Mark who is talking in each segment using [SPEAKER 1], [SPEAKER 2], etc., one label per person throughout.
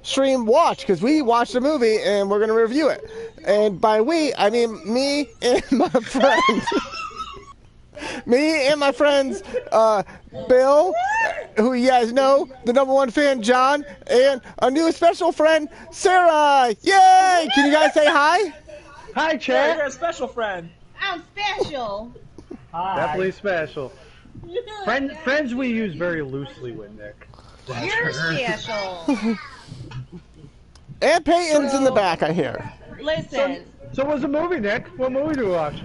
[SPEAKER 1] stream watch because we watched the movie and we're gonna review it. And by we, I mean me and my friends. Me and my friends, Bill, who you guys know, the #1 fan, John, and our new special friend, Sarah. Yay! Can you guys say hi?
[SPEAKER 2] Hi, chat.
[SPEAKER 3] You're a special friend.
[SPEAKER 4] I'm special.
[SPEAKER 2] Hi. Definitely special. Friends we use very loosely with Nick.
[SPEAKER 4] You're special.
[SPEAKER 1] And Peyton's in the back, I hear.
[SPEAKER 4] Listen.
[SPEAKER 2] So what's the movie, Nick? What movie do we watch?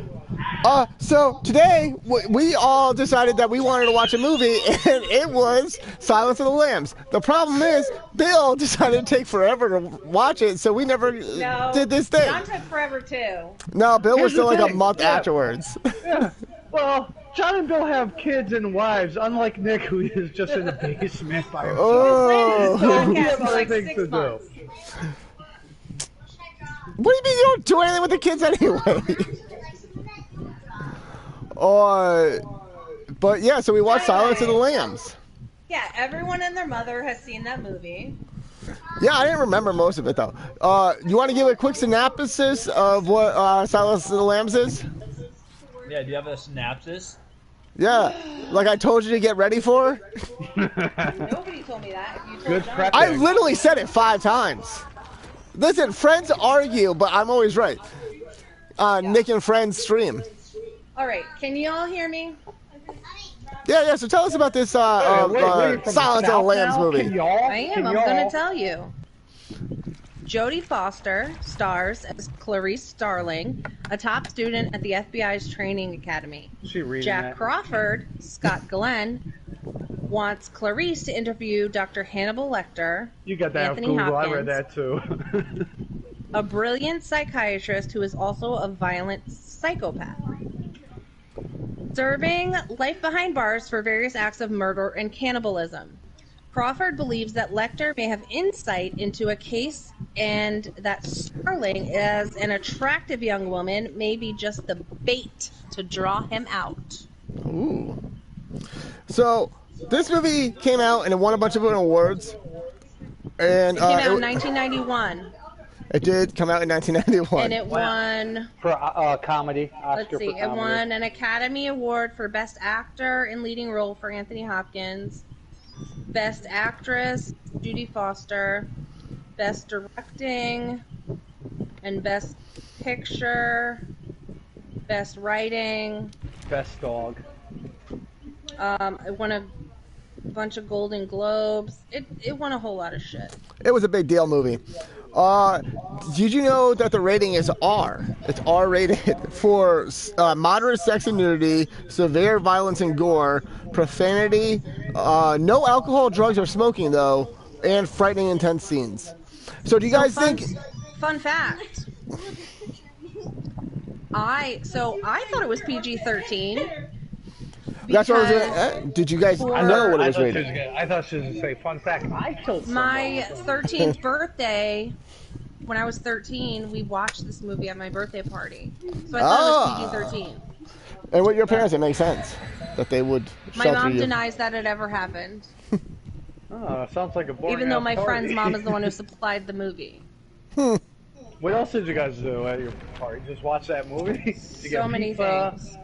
[SPEAKER 1] So today we all decided that we wanted to watch a movie, and it was Silence of the Lambs. The problem is, Bill decided to take forever to watch it, so we never did this thing.
[SPEAKER 4] John took forever too.
[SPEAKER 1] No, Bill was still like a month
[SPEAKER 2] Yeah.
[SPEAKER 1] afterwards.
[SPEAKER 2] Yeah. Well, John and Bill have kids and wives, unlike Nick, who is just in the basement by himself.
[SPEAKER 1] Oh.
[SPEAKER 2] We have other things to do.
[SPEAKER 1] What do you mean you don't do anything with the kids anyway? But yeah, so we watched Silence of the Lambs.
[SPEAKER 4] Yeah, everyone and their mother has seen that movie.
[SPEAKER 1] Yeah, I didn't remember most of it though. You want to give a quick synopsis of what Silence of the Lambs is?
[SPEAKER 3] Yeah, do you have a synopsis?
[SPEAKER 1] Yeah, like I told you to get ready for.
[SPEAKER 4] Nobody told me that. You told
[SPEAKER 2] Good
[SPEAKER 4] John.
[SPEAKER 2] prep.
[SPEAKER 1] I literally said it 5 times. Listen, friends argue, but I'm always right. Nick and Friends stream.
[SPEAKER 4] All right, can you all hear me?
[SPEAKER 1] Yeah. So tell us about this Silence of the Lambs movie.
[SPEAKER 4] I am. I'm going to tell you. Jodie Foster stars as Clarice Starling, a top student at the FBI's training academy. Jack Crawford, Scott Glenn, wants Clarice to interview Dr. Hannibal Lecter.
[SPEAKER 2] You got that
[SPEAKER 4] Anthony
[SPEAKER 2] on Google.
[SPEAKER 4] Hopkins,
[SPEAKER 2] I read that too.
[SPEAKER 4] a brilliant psychiatrist who is also a violent psychopath. Serving life behind bars for various acts of murder and cannibalism. Crawford believes that Lecter may have insight into a case and that Starling, as an attractive young woman, may be just the bait to draw him out.
[SPEAKER 1] Ooh. So, this movie came out and it won a bunch of awards. And
[SPEAKER 4] It came out in 1991.
[SPEAKER 1] It did come out in 1991.
[SPEAKER 4] And it won...
[SPEAKER 2] For comedy. Oscar
[SPEAKER 4] Let's see.
[SPEAKER 2] for
[SPEAKER 4] It
[SPEAKER 2] comedy.
[SPEAKER 4] won an Academy Award for Best Actor in Leading Role for Anthony Hopkins. Best Actress, Jodie Foster. Best Directing. And Best Picture. Best Writing.
[SPEAKER 2] Best Dog.
[SPEAKER 4] It won a bunch of Golden Globes. It won a whole lot of shit.
[SPEAKER 1] It was a big deal movie. Did you know that the rating is R? It's R rated for moderate sex and nudity, severe violence and gore, profanity, no alcohol, drugs, or smoking though, and frightening intense scenes. So do you guys think...
[SPEAKER 4] Fun fact. I thought it was PG-13.
[SPEAKER 1] That's what I was gonna, did you guys know what it was rated?
[SPEAKER 2] I thought she was going to say, fun fact, I killed someone.
[SPEAKER 4] My 13th birthday, when I was 13, we watched this movie at my birthday party. So I thought it was PG-13.
[SPEAKER 1] And with your parents, it makes sense that they would
[SPEAKER 4] My
[SPEAKER 1] shelter
[SPEAKER 4] mom
[SPEAKER 1] you.
[SPEAKER 4] denies that it ever happened.
[SPEAKER 2] Oh, sounds like a boring
[SPEAKER 4] Even though my
[SPEAKER 2] party.
[SPEAKER 4] friend's mom is the one who supplied the movie.
[SPEAKER 2] What else did you guys do at your party? Just watch that movie?
[SPEAKER 4] So many things.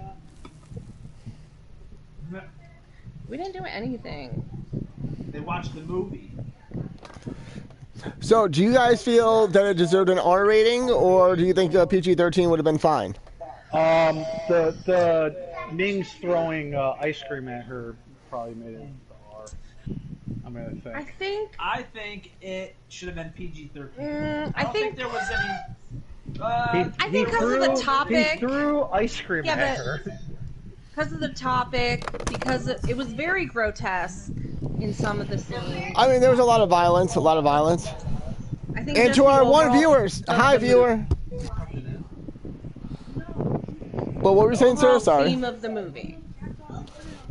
[SPEAKER 4] We didn't do anything.
[SPEAKER 3] They watched the movie.
[SPEAKER 1] So do you guys feel that it deserved an R rating, or do you think PG-13 would have been fine?
[SPEAKER 2] The Ming's throwing ice cream at her probably made it R. I'm gonna think.
[SPEAKER 3] I think it should have been PG-13.
[SPEAKER 4] I
[SPEAKER 3] don't think there was any.
[SPEAKER 4] I think because of the topic.
[SPEAKER 2] He threw ice cream at her.
[SPEAKER 4] Because of the topic, because it was very grotesque in some of the scenes.
[SPEAKER 1] I mean, there was a lot of violence,
[SPEAKER 4] I think
[SPEAKER 1] And to our one viewers, hi viewer. Well, what were you saying, sir? Sorry.
[SPEAKER 4] Theme of the movie.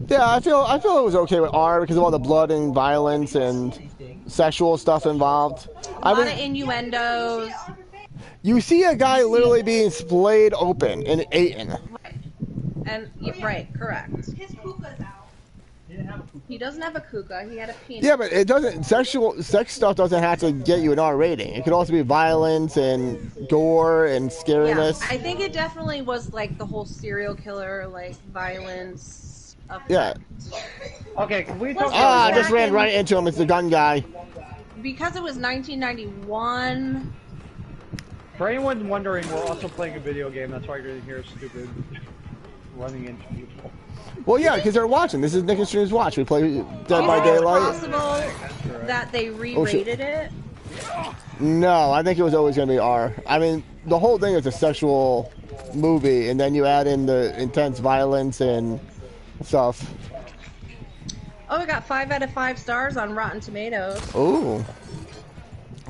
[SPEAKER 1] Yeah, I feel it was okay with R because of all the blood and violence and sexual stuff involved.
[SPEAKER 4] A lot of innuendos.
[SPEAKER 1] You see a guy literally being splayed open and eaten.
[SPEAKER 4] Right. And right, correct. He doesn't have a kuka. He had a penis.
[SPEAKER 1] Yeah, but it doesn't. Sex stuff doesn't have to get you an R rating. It could also be violence and gore and scariness.
[SPEAKER 4] Yeah, I think it definitely was like the whole serial killer, like violence.
[SPEAKER 1] Yeah.
[SPEAKER 2] Okay, can we talk?
[SPEAKER 1] I just ran right into him. It's the gun guy.
[SPEAKER 4] Because it was 1991.
[SPEAKER 2] For anyone wondering, we're also playing a video game. That's why you're going to hear stupid running into people.
[SPEAKER 1] Well, yeah, because they're watching. This is Nick and Stream's watch. We play Dead by Daylight.
[SPEAKER 4] Is it possible that they re-rated it?
[SPEAKER 1] No, I think it was always going to be R. I mean, the whole thing is a sexual movie, and then you add in the intense violence and stuff.
[SPEAKER 4] Oh, we got 5 out of 5 stars on Rotten Tomatoes.
[SPEAKER 1] Ooh.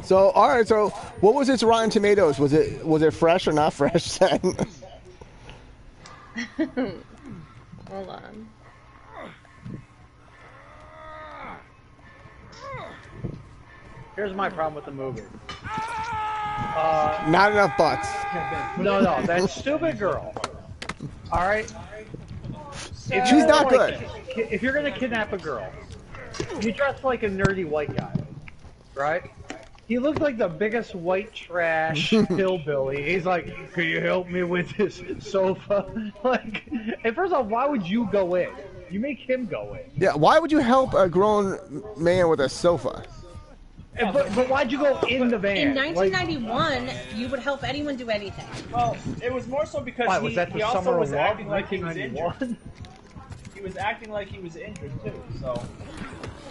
[SPEAKER 1] So, all right. So, what was its Rotten Tomatoes? Was it fresh or not fresh then?
[SPEAKER 4] Hold on.
[SPEAKER 2] Here's my problem with the movie.
[SPEAKER 1] Not enough butts.
[SPEAKER 2] No, that stupid girl. All right.
[SPEAKER 1] She's not good.
[SPEAKER 2] If you're gonna kidnap a girl, you dress like a nerdy white guy, right? He looked like the biggest white trash hillbilly. He's like, "Can you help me with this sofa?" Like, and first off, why would you go in? You make him go in.
[SPEAKER 1] Yeah. Why would you help a grown man with a sofa?
[SPEAKER 2] But why'd you go in the van?
[SPEAKER 4] In 1991, you would help anyone do anything.
[SPEAKER 3] Well, it was more so because
[SPEAKER 2] Was that the
[SPEAKER 3] he also
[SPEAKER 2] summer
[SPEAKER 3] was
[SPEAKER 2] of love,
[SPEAKER 3] acting like he was injured.
[SPEAKER 2] 1991?
[SPEAKER 3] He was acting like he was injured too, so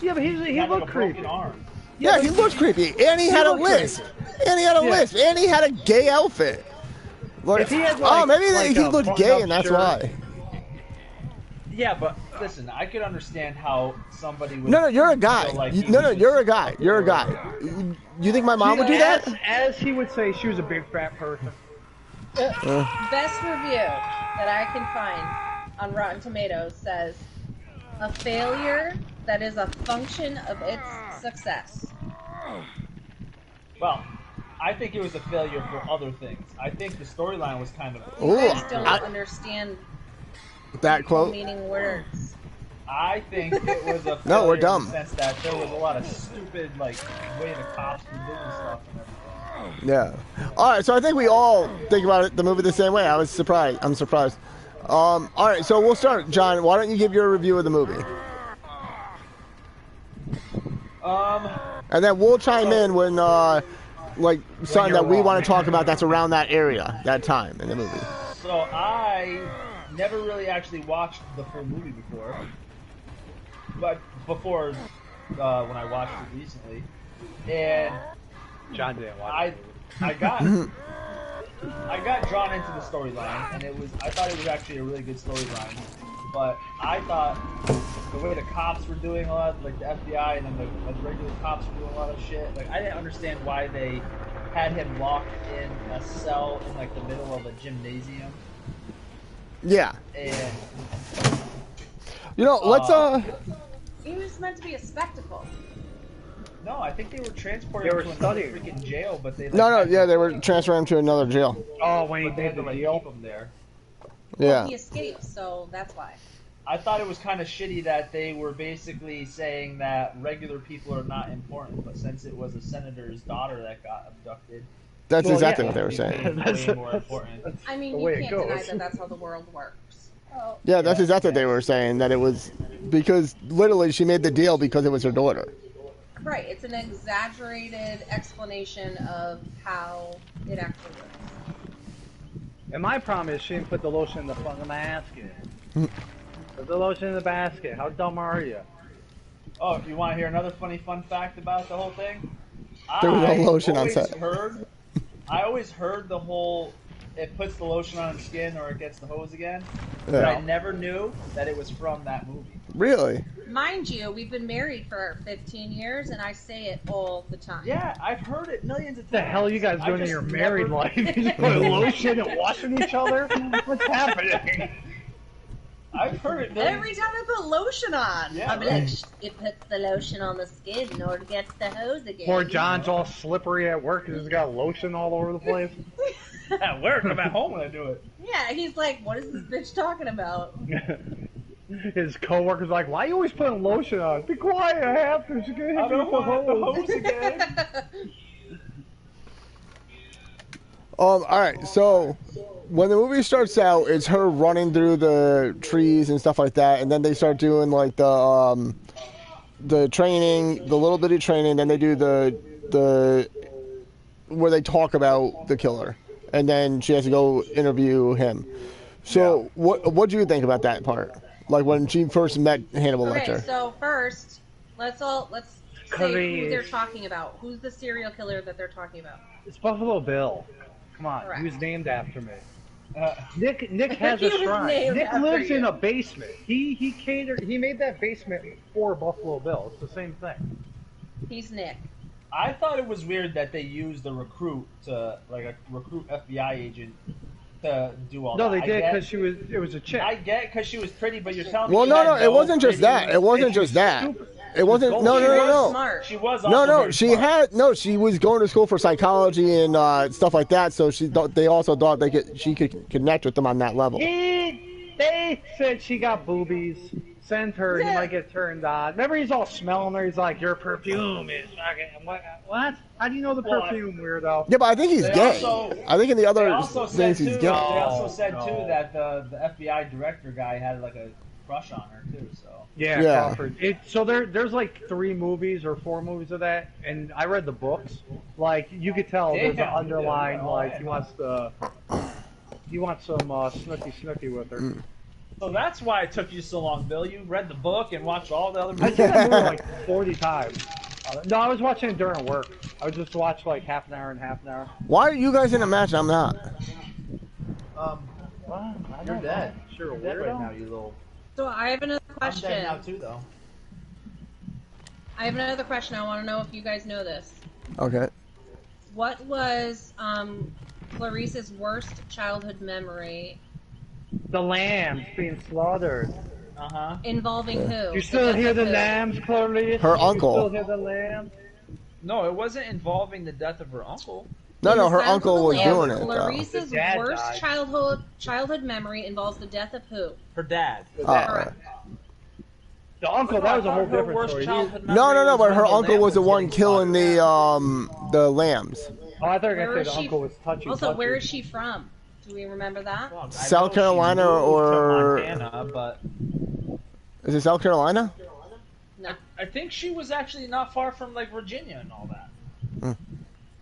[SPEAKER 2] Yeah, but he
[SPEAKER 3] had like
[SPEAKER 2] looked
[SPEAKER 3] a broken
[SPEAKER 2] creepy.
[SPEAKER 3] arm.
[SPEAKER 1] Yeah, he looked creepy, and he had a lisp, and he had a lisp, and he had a gay outfit. Like,
[SPEAKER 2] If he had,
[SPEAKER 1] oh,
[SPEAKER 2] like-
[SPEAKER 1] maybe
[SPEAKER 2] like
[SPEAKER 1] he
[SPEAKER 2] a
[SPEAKER 1] looked
[SPEAKER 2] button-up
[SPEAKER 1] gay, and that's
[SPEAKER 2] shirt.
[SPEAKER 1] why.
[SPEAKER 3] Yeah, but listen, I could understand how somebody would.
[SPEAKER 1] No, you're a guy.
[SPEAKER 3] feel like
[SPEAKER 1] You're a guy. You're a guy. You think my mom would do that?
[SPEAKER 2] As he would say, she was a big fat person.
[SPEAKER 4] Best review that I can find on Rotten Tomatoes says, "A failure that is a function of its success."
[SPEAKER 3] Well, I think it was a failure for other things. I think the storyline was kind of.
[SPEAKER 4] You
[SPEAKER 1] Ooh,
[SPEAKER 4] guys don't understand
[SPEAKER 1] that quote.
[SPEAKER 4] meaning words.
[SPEAKER 3] I think it was a failure
[SPEAKER 1] No, we're
[SPEAKER 3] in
[SPEAKER 1] dumb.
[SPEAKER 3] the sense that there was a lot of stupid, like, way the cops were doing stuff and everything.
[SPEAKER 1] Yeah. All right. So I think we all think about it, the movie the same way. I'm surprised. All right. So we'll start, John. Why don't you give your review of the movie? And then we'll chime in when, like, something that we want to talk about that's around that area, that time in the movie.
[SPEAKER 3] So I never really actually watched the full movie before, but before when I watched it recently, and
[SPEAKER 2] John didn't watch it.
[SPEAKER 3] I got drawn into the storyline, and I thought it was actually a really good storyline. But I thought the way the cops were doing a lot, like the FBI and then the regular cops were doing a lot of shit. Like, I didn't understand why they had him locked in a cell in like the middle of a gymnasium.
[SPEAKER 1] Yeah.
[SPEAKER 3] And
[SPEAKER 1] let's
[SPEAKER 4] It was meant to be a spectacle.
[SPEAKER 3] no, I think they were transported
[SPEAKER 2] They were
[SPEAKER 3] to another
[SPEAKER 2] studying.
[SPEAKER 3] freaking jail, but they like,
[SPEAKER 1] No, yeah, they were transferring him to another jail.
[SPEAKER 2] Oh, when he
[SPEAKER 3] but they had
[SPEAKER 2] did
[SPEAKER 3] to
[SPEAKER 2] the
[SPEAKER 3] like
[SPEAKER 2] deal.
[SPEAKER 3] keep him there.
[SPEAKER 1] Yeah.
[SPEAKER 4] He escaped, so that's why.
[SPEAKER 3] I thought it was kind of shitty that they were basically saying that regular people are not important, but since it was a senator's daughter that got abducted,
[SPEAKER 1] That's
[SPEAKER 2] Well,
[SPEAKER 1] exactly
[SPEAKER 2] yeah.
[SPEAKER 1] what they were saying.
[SPEAKER 3] way more important.
[SPEAKER 4] I mean,
[SPEAKER 2] The
[SPEAKER 4] you
[SPEAKER 2] way it
[SPEAKER 4] can't deny
[SPEAKER 2] goes.
[SPEAKER 4] that that's how the world works.
[SPEAKER 1] Yeah, that's exactly what they were saying, that it was because literally she made the deal because it was her daughter.
[SPEAKER 4] Right, it's an exaggerated explanation of how it actually works.
[SPEAKER 2] And my problem is she didn't put the lotion in the fucking basket. Put the lotion in the basket. How dumb are you?
[SPEAKER 3] Oh, if you want to hear another funny fun fact about the whole thing,
[SPEAKER 1] There was no lotion on
[SPEAKER 3] always
[SPEAKER 1] set.
[SPEAKER 3] I always heard the whole it puts the lotion on its skin or it gets the hose again, but
[SPEAKER 1] Yeah.
[SPEAKER 3] I never knew that it was from that movie.
[SPEAKER 1] Really?
[SPEAKER 4] Mind you, we've been married for 15 years, and I say it all the time.
[SPEAKER 3] Yeah, I've heard it millions of times.
[SPEAKER 2] What the hell are you guys
[SPEAKER 3] I
[SPEAKER 2] doing in
[SPEAKER 3] just
[SPEAKER 2] your
[SPEAKER 3] never-
[SPEAKER 2] married life? You just put lotion and washing each other? What's happening?
[SPEAKER 3] I've heard it.
[SPEAKER 4] Every time I put lotion on,
[SPEAKER 3] Yeah,
[SPEAKER 4] I'm like, it puts the lotion on the skin in order to get the hose again.
[SPEAKER 2] Poor John's all slippery at work because he's got lotion all over the place.
[SPEAKER 3] At work, I'm at home when I do it.
[SPEAKER 4] Yeah, he's like, what is this bitch talking about?
[SPEAKER 2] His coworker's like, "Why are you always putting lotion on? Be quiet, I have to. She's gonna hit you with the hose again."
[SPEAKER 1] All right, so when the movie starts out, it's her running through the trees and stuff like that, and then they start doing like the training, the little bitty training. Then they do the where they talk about the killer, and then she has to go interview him. So what do you think about that part? Like when she first met Hannibal Lecter.
[SPEAKER 4] Okay, so first, let's say who they're talking about. Who's the serial killer that they're talking about?
[SPEAKER 2] It's Buffalo Bill. Come on,
[SPEAKER 4] Correct.
[SPEAKER 2] he was named after me. Nick has a shrine. Nick lives in a basement. He made that basement for Buffalo Bill. It's the same thing.
[SPEAKER 4] He's Nick.
[SPEAKER 3] I thought it was weird that they used a recruit to, like a recruit FBI agent to do all that.
[SPEAKER 2] No, they did because it was a chick.
[SPEAKER 3] I get because she was pretty, but you're telling me.
[SPEAKER 1] Well, no, it wasn't just that. It wasn't just that. It wasn't. No.
[SPEAKER 4] Smart.
[SPEAKER 3] She was. Also
[SPEAKER 1] She was going to school for psychology and stuff like that. So they also thought she could connect with them on that level.
[SPEAKER 2] They said she got boobies. Send her, you might get turned on. Remember, he's all smelling her. He's like, "Your perfume is fucking what? How do you know the perfume, weirdo?"
[SPEAKER 1] Yeah, but I think he's gay. I think in the other things he's gay.
[SPEAKER 3] They also said too that the FBI director guy had like a crush on her too. So
[SPEAKER 2] yeah. Crawford. So there's like 3 movies or 4 movies of that, and I read the books. Like you could tell there's an underlying like he wants some snooky with her.
[SPEAKER 3] So that's why it took you so long, Bill. You read the book and watched all the other movies.
[SPEAKER 2] I seen that movie like 40 times. No, I was watching it during work. I would just watch like half an hour and half an hour.
[SPEAKER 1] Why are you guys in a match? I'm not.
[SPEAKER 3] You're dead.
[SPEAKER 2] Sure,
[SPEAKER 3] You're dead right now, you little.
[SPEAKER 4] So I have another question.
[SPEAKER 3] I'm dead now too, though.
[SPEAKER 4] I have another question. I want to know if you guys know this.
[SPEAKER 1] Okay.
[SPEAKER 4] What was Clarice's worst childhood memory?
[SPEAKER 2] The lambs being slaughtered.
[SPEAKER 4] Involving who?
[SPEAKER 2] You still hear the lambs, Clarice?
[SPEAKER 1] Her uncle.
[SPEAKER 2] You still hear the lambs?
[SPEAKER 3] No, it wasn't involving the death of her uncle.
[SPEAKER 1] No, her uncle was doing it.
[SPEAKER 4] Clarice's worst childhood memory involves the death of who?
[SPEAKER 3] Her dad.
[SPEAKER 4] Correct.
[SPEAKER 2] The uncle, that was a whole different story.
[SPEAKER 1] No, but her uncle was the one killing the lambs.
[SPEAKER 2] Oh, I thought you were going to say the uncle was touching.
[SPEAKER 4] Also, where is she from? Do we remember that?
[SPEAKER 3] Well,
[SPEAKER 1] South Carolina or
[SPEAKER 3] Montana, but
[SPEAKER 1] is it South Carolina?
[SPEAKER 4] No.
[SPEAKER 3] I think she was actually not far from like Virginia and all that.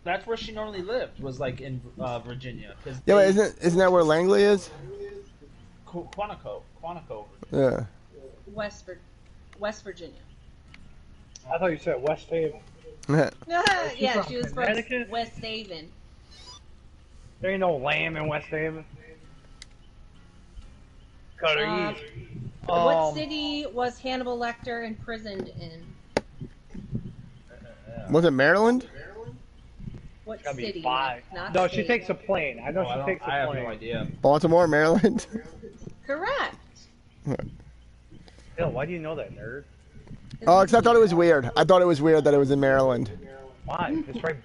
[SPEAKER 3] That's where she normally lived. Was like in Virginia.
[SPEAKER 1] Yeah, but isn't that where Langley is?
[SPEAKER 3] Quantico.
[SPEAKER 1] Yeah.
[SPEAKER 4] West Virginia.
[SPEAKER 2] I thought you said West Haven.
[SPEAKER 4] Yeah, she was from
[SPEAKER 2] Connecticut?
[SPEAKER 4] West Haven.
[SPEAKER 2] There ain't no lamb in West Haven.
[SPEAKER 4] What city was Hannibal Lecter imprisoned in?
[SPEAKER 1] Was it Maryland?
[SPEAKER 4] What
[SPEAKER 2] Gotta be
[SPEAKER 4] city?
[SPEAKER 2] 5.
[SPEAKER 4] Not
[SPEAKER 2] No,
[SPEAKER 4] state.
[SPEAKER 2] she takes a plane. I know she takes a plane.
[SPEAKER 3] I have no idea.
[SPEAKER 1] Baltimore, Maryland.
[SPEAKER 4] Correct.
[SPEAKER 2] Bill, why do you know that, nerd?
[SPEAKER 1] Oh, because I thought it was weird. I thought it was weird that it was in Maryland.
[SPEAKER 2] Why? It's right.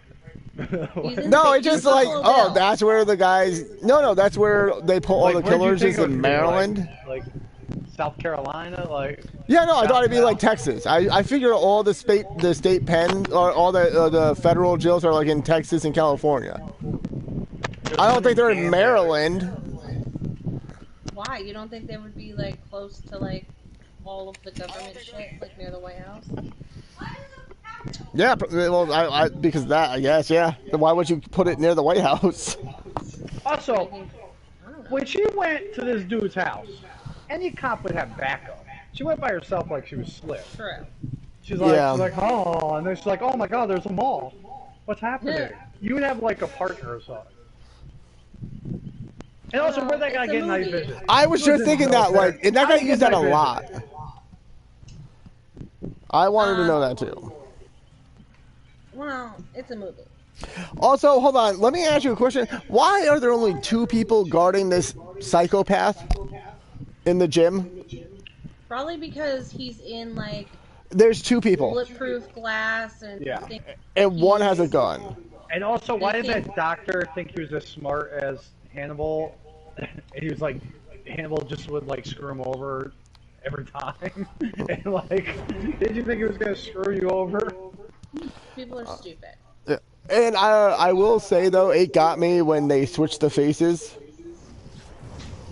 [SPEAKER 1] No, it's just like, oh, that's where the guys. No, that's where they put all the killers is in Maryland.
[SPEAKER 2] Like South Carolina, like.
[SPEAKER 1] Yeah, no, I thought it'd be like Texas. I figured all the state pen or all the federal jails are like in Texas and California. I don't think they're in Maryland.
[SPEAKER 4] Why? You don't think they would be like close to like all of the government shit, like near the White House?
[SPEAKER 1] Yeah, well, because of that, I guess, yeah. Then why would you put it near the White House?
[SPEAKER 2] Also, when she went to this dude's house, any cop would have backup. She went by herself like she was slick.
[SPEAKER 4] True.
[SPEAKER 2] She's like, oh, and then she's like, oh my god, there's a mall. What's happening?
[SPEAKER 4] Yeah.
[SPEAKER 2] You would have like a partner or something. And also, where'd that guy get night vision?
[SPEAKER 1] I was just thinking that, like, and that guy used that a lot. I wanted to know that too.
[SPEAKER 4] Well, it's a movie.
[SPEAKER 1] Also, hold on. Let me ask you a question. Why are there only 2 people guarding this psychopath in the gym?
[SPEAKER 4] Probably because he's in like.
[SPEAKER 1] There's 2 people.
[SPEAKER 4] Bulletproof glass and.
[SPEAKER 2] Yeah.
[SPEAKER 1] And one has a gun.
[SPEAKER 2] And also, why did that doctor think he was as smart as Hannibal? And he was like, Hannibal just would like screw him over. every time. And like, did you think it was gonna screw you over?
[SPEAKER 4] People are stupid.
[SPEAKER 1] Yeah. And I will say though, it got me when they switched the faces.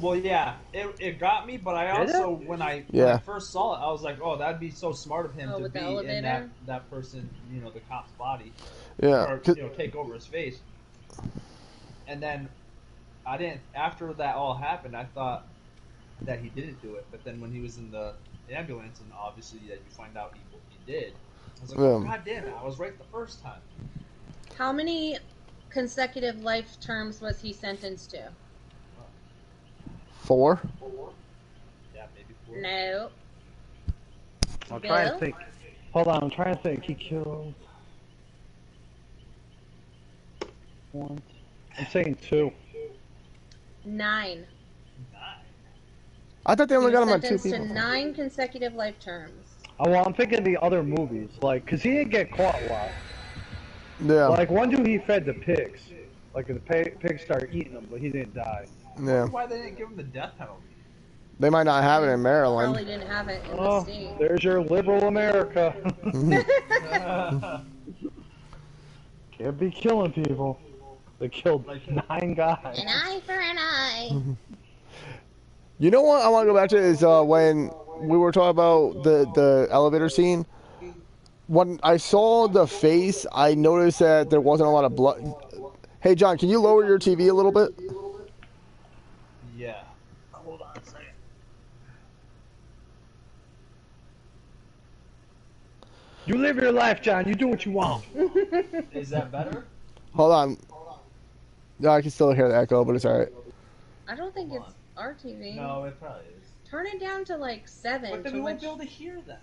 [SPEAKER 3] Well, yeah, it got me, but I also when I first saw it, I was like, oh, that'd be so smart of him to be in that person, you know, the cop's body, or you know, take over his face. And then I didn't. After that all happened, I thought that he didn't do it, but then when he was in the ambulance, and obviously that you find out he did, I was like, oh, God damn it, I was right the first time.
[SPEAKER 4] How many consecutive life terms was he sentenced to?
[SPEAKER 1] 4?
[SPEAKER 3] Yeah, maybe 4.
[SPEAKER 4] No.
[SPEAKER 2] I'm trying to think. Hold on, I'm trying to think. He killed... 1. I'm saying 2.
[SPEAKER 4] 9.
[SPEAKER 1] I thought they only got him on 2 people.
[SPEAKER 4] To 9 consecutive life terms.
[SPEAKER 2] Oh, well, I'm thinking of the other movies, like, cause he didn't get caught well.
[SPEAKER 1] Yeah.
[SPEAKER 2] Like one dude, he fed the pigs. Like the pigs started eating him, but he didn't die.
[SPEAKER 1] Yeah.
[SPEAKER 3] Why they didn't give him the death penalty?
[SPEAKER 1] They might not have it in Maryland.
[SPEAKER 4] Probably didn't have it in the state.
[SPEAKER 2] There's your liberal America. Can't be killing people. They killed like 9 guys.
[SPEAKER 4] An eye for an eye.
[SPEAKER 1] You know what I want to go back to is when we were talking about the elevator scene. When I saw the face, I noticed that there wasn't a lot of blood. Hey, John, can you lower your TV a little bit?
[SPEAKER 3] Yeah. Hold on a second.
[SPEAKER 2] You live your life, John. You do what you want.
[SPEAKER 3] Is that better?
[SPEAKER 1] Hold on. No, I can still hear the echo, but it's alright.
[SPEAKER 4] I don't think it's our TV.
[SPEAKER 3] No, it probably is.
[SPEAKER 4] Turn it down to like 7.
[SPEAKER 3] But then we won't be able to hear them.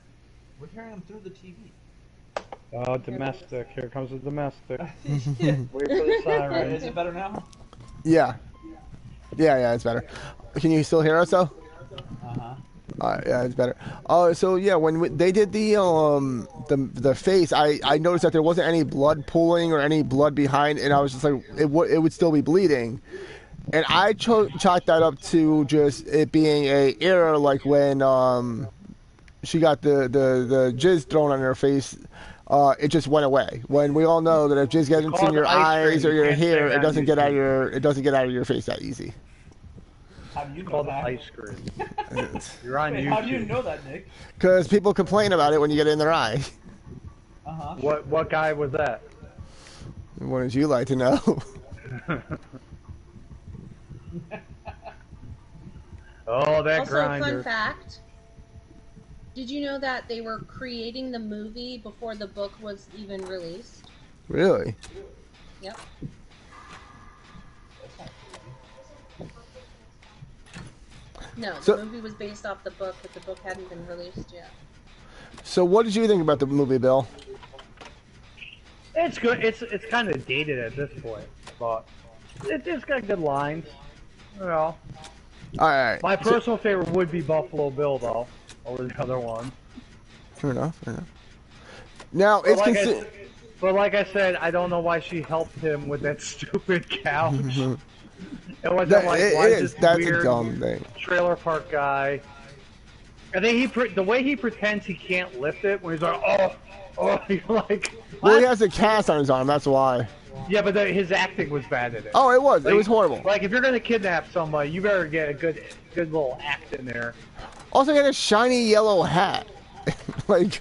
[SPEAKER 3] We're hearing them through the TV.
[SPEAKER 2] Oh, domestic. Here comes the domestic.
[SPEAKER 3] Yeah.
[SPEAKER 2] Wait for the siren.
[SPEAKER 3] Is it better now?
[SPEAKER 1] Yeah. Yeah, it's better. Can you still hear us though?
[SPEAKER 3] Uh-huh.
[SPEAKER 1] Yeah, it's better. So yeah, when they did the face, I noticed that there wasn't any blood pooling or any blood behind, and I was just like, it would still be bleeding, and I chalked that up to just it being a error, like when she got the jizz thrown on her face. It just went away. When we all know that if jizz gets into your eyes or your hair, it doesn't get out of your face that easy.
[SPEAKER 3] How do you know
[SPEAKER 2] called
[SPEAKER 3] that?
[SPEAKER 2] ice cream. You're on YouTube.
[SPEAKER 3] How do you know that, Nick?
[SPEAKER 1] Because people complain about it when you get it in their eye.
[SPEAKER 3] Uh-huh.
[SPEAKER 2] What guy was that?
[SPEAKER 1] What would you like to know?
[SPEAKER 2] Oh, that
[SPEAKER 4] also,
[SPEAKER 2] grinder.
[SPEAKER 4] Fun fact. Did you know that they were creating the movie before the book was even released?
[SPEAKER 1] Really?
[SPEAKER 4] Yep. No, the movie was based off the book, but the book hadn't been released yet.
[SPEAKER 1] So what did you think about the movie, Bill?
[SPEAKER 2] It's good. It's kind of dated at this point, but it's got good lines. You know.
[SPEAKER 1] All right.
[SPEAKER 2] My personal favorite would be Buffalo Bill, though, over the other one.
[SPEAKER 1] Fair enough. Now it's
[SPEAKER 2] but like I said, I don't know why she helped him with that stupid couch. It wasn't
[SPEAKER 1] that's a dumb thing.
[SPEAKER 2] Trailer park guy. And then the way he pretends he can't lift it when he's like, oh, you're like. What?
[SPEAKER 1] Well, he has a cast on his arm. That's why.
[SPEAKER 2] Yeah, but his acting was bad in it.
[SPEAKER 1] Oh, it was. It was horrible.
[SPEAKER 2] Like if you're gonna kidnap somebody, you better get a good little act in there.
[SPEAKER 1] Also, he had a shiny yellow hat. Like,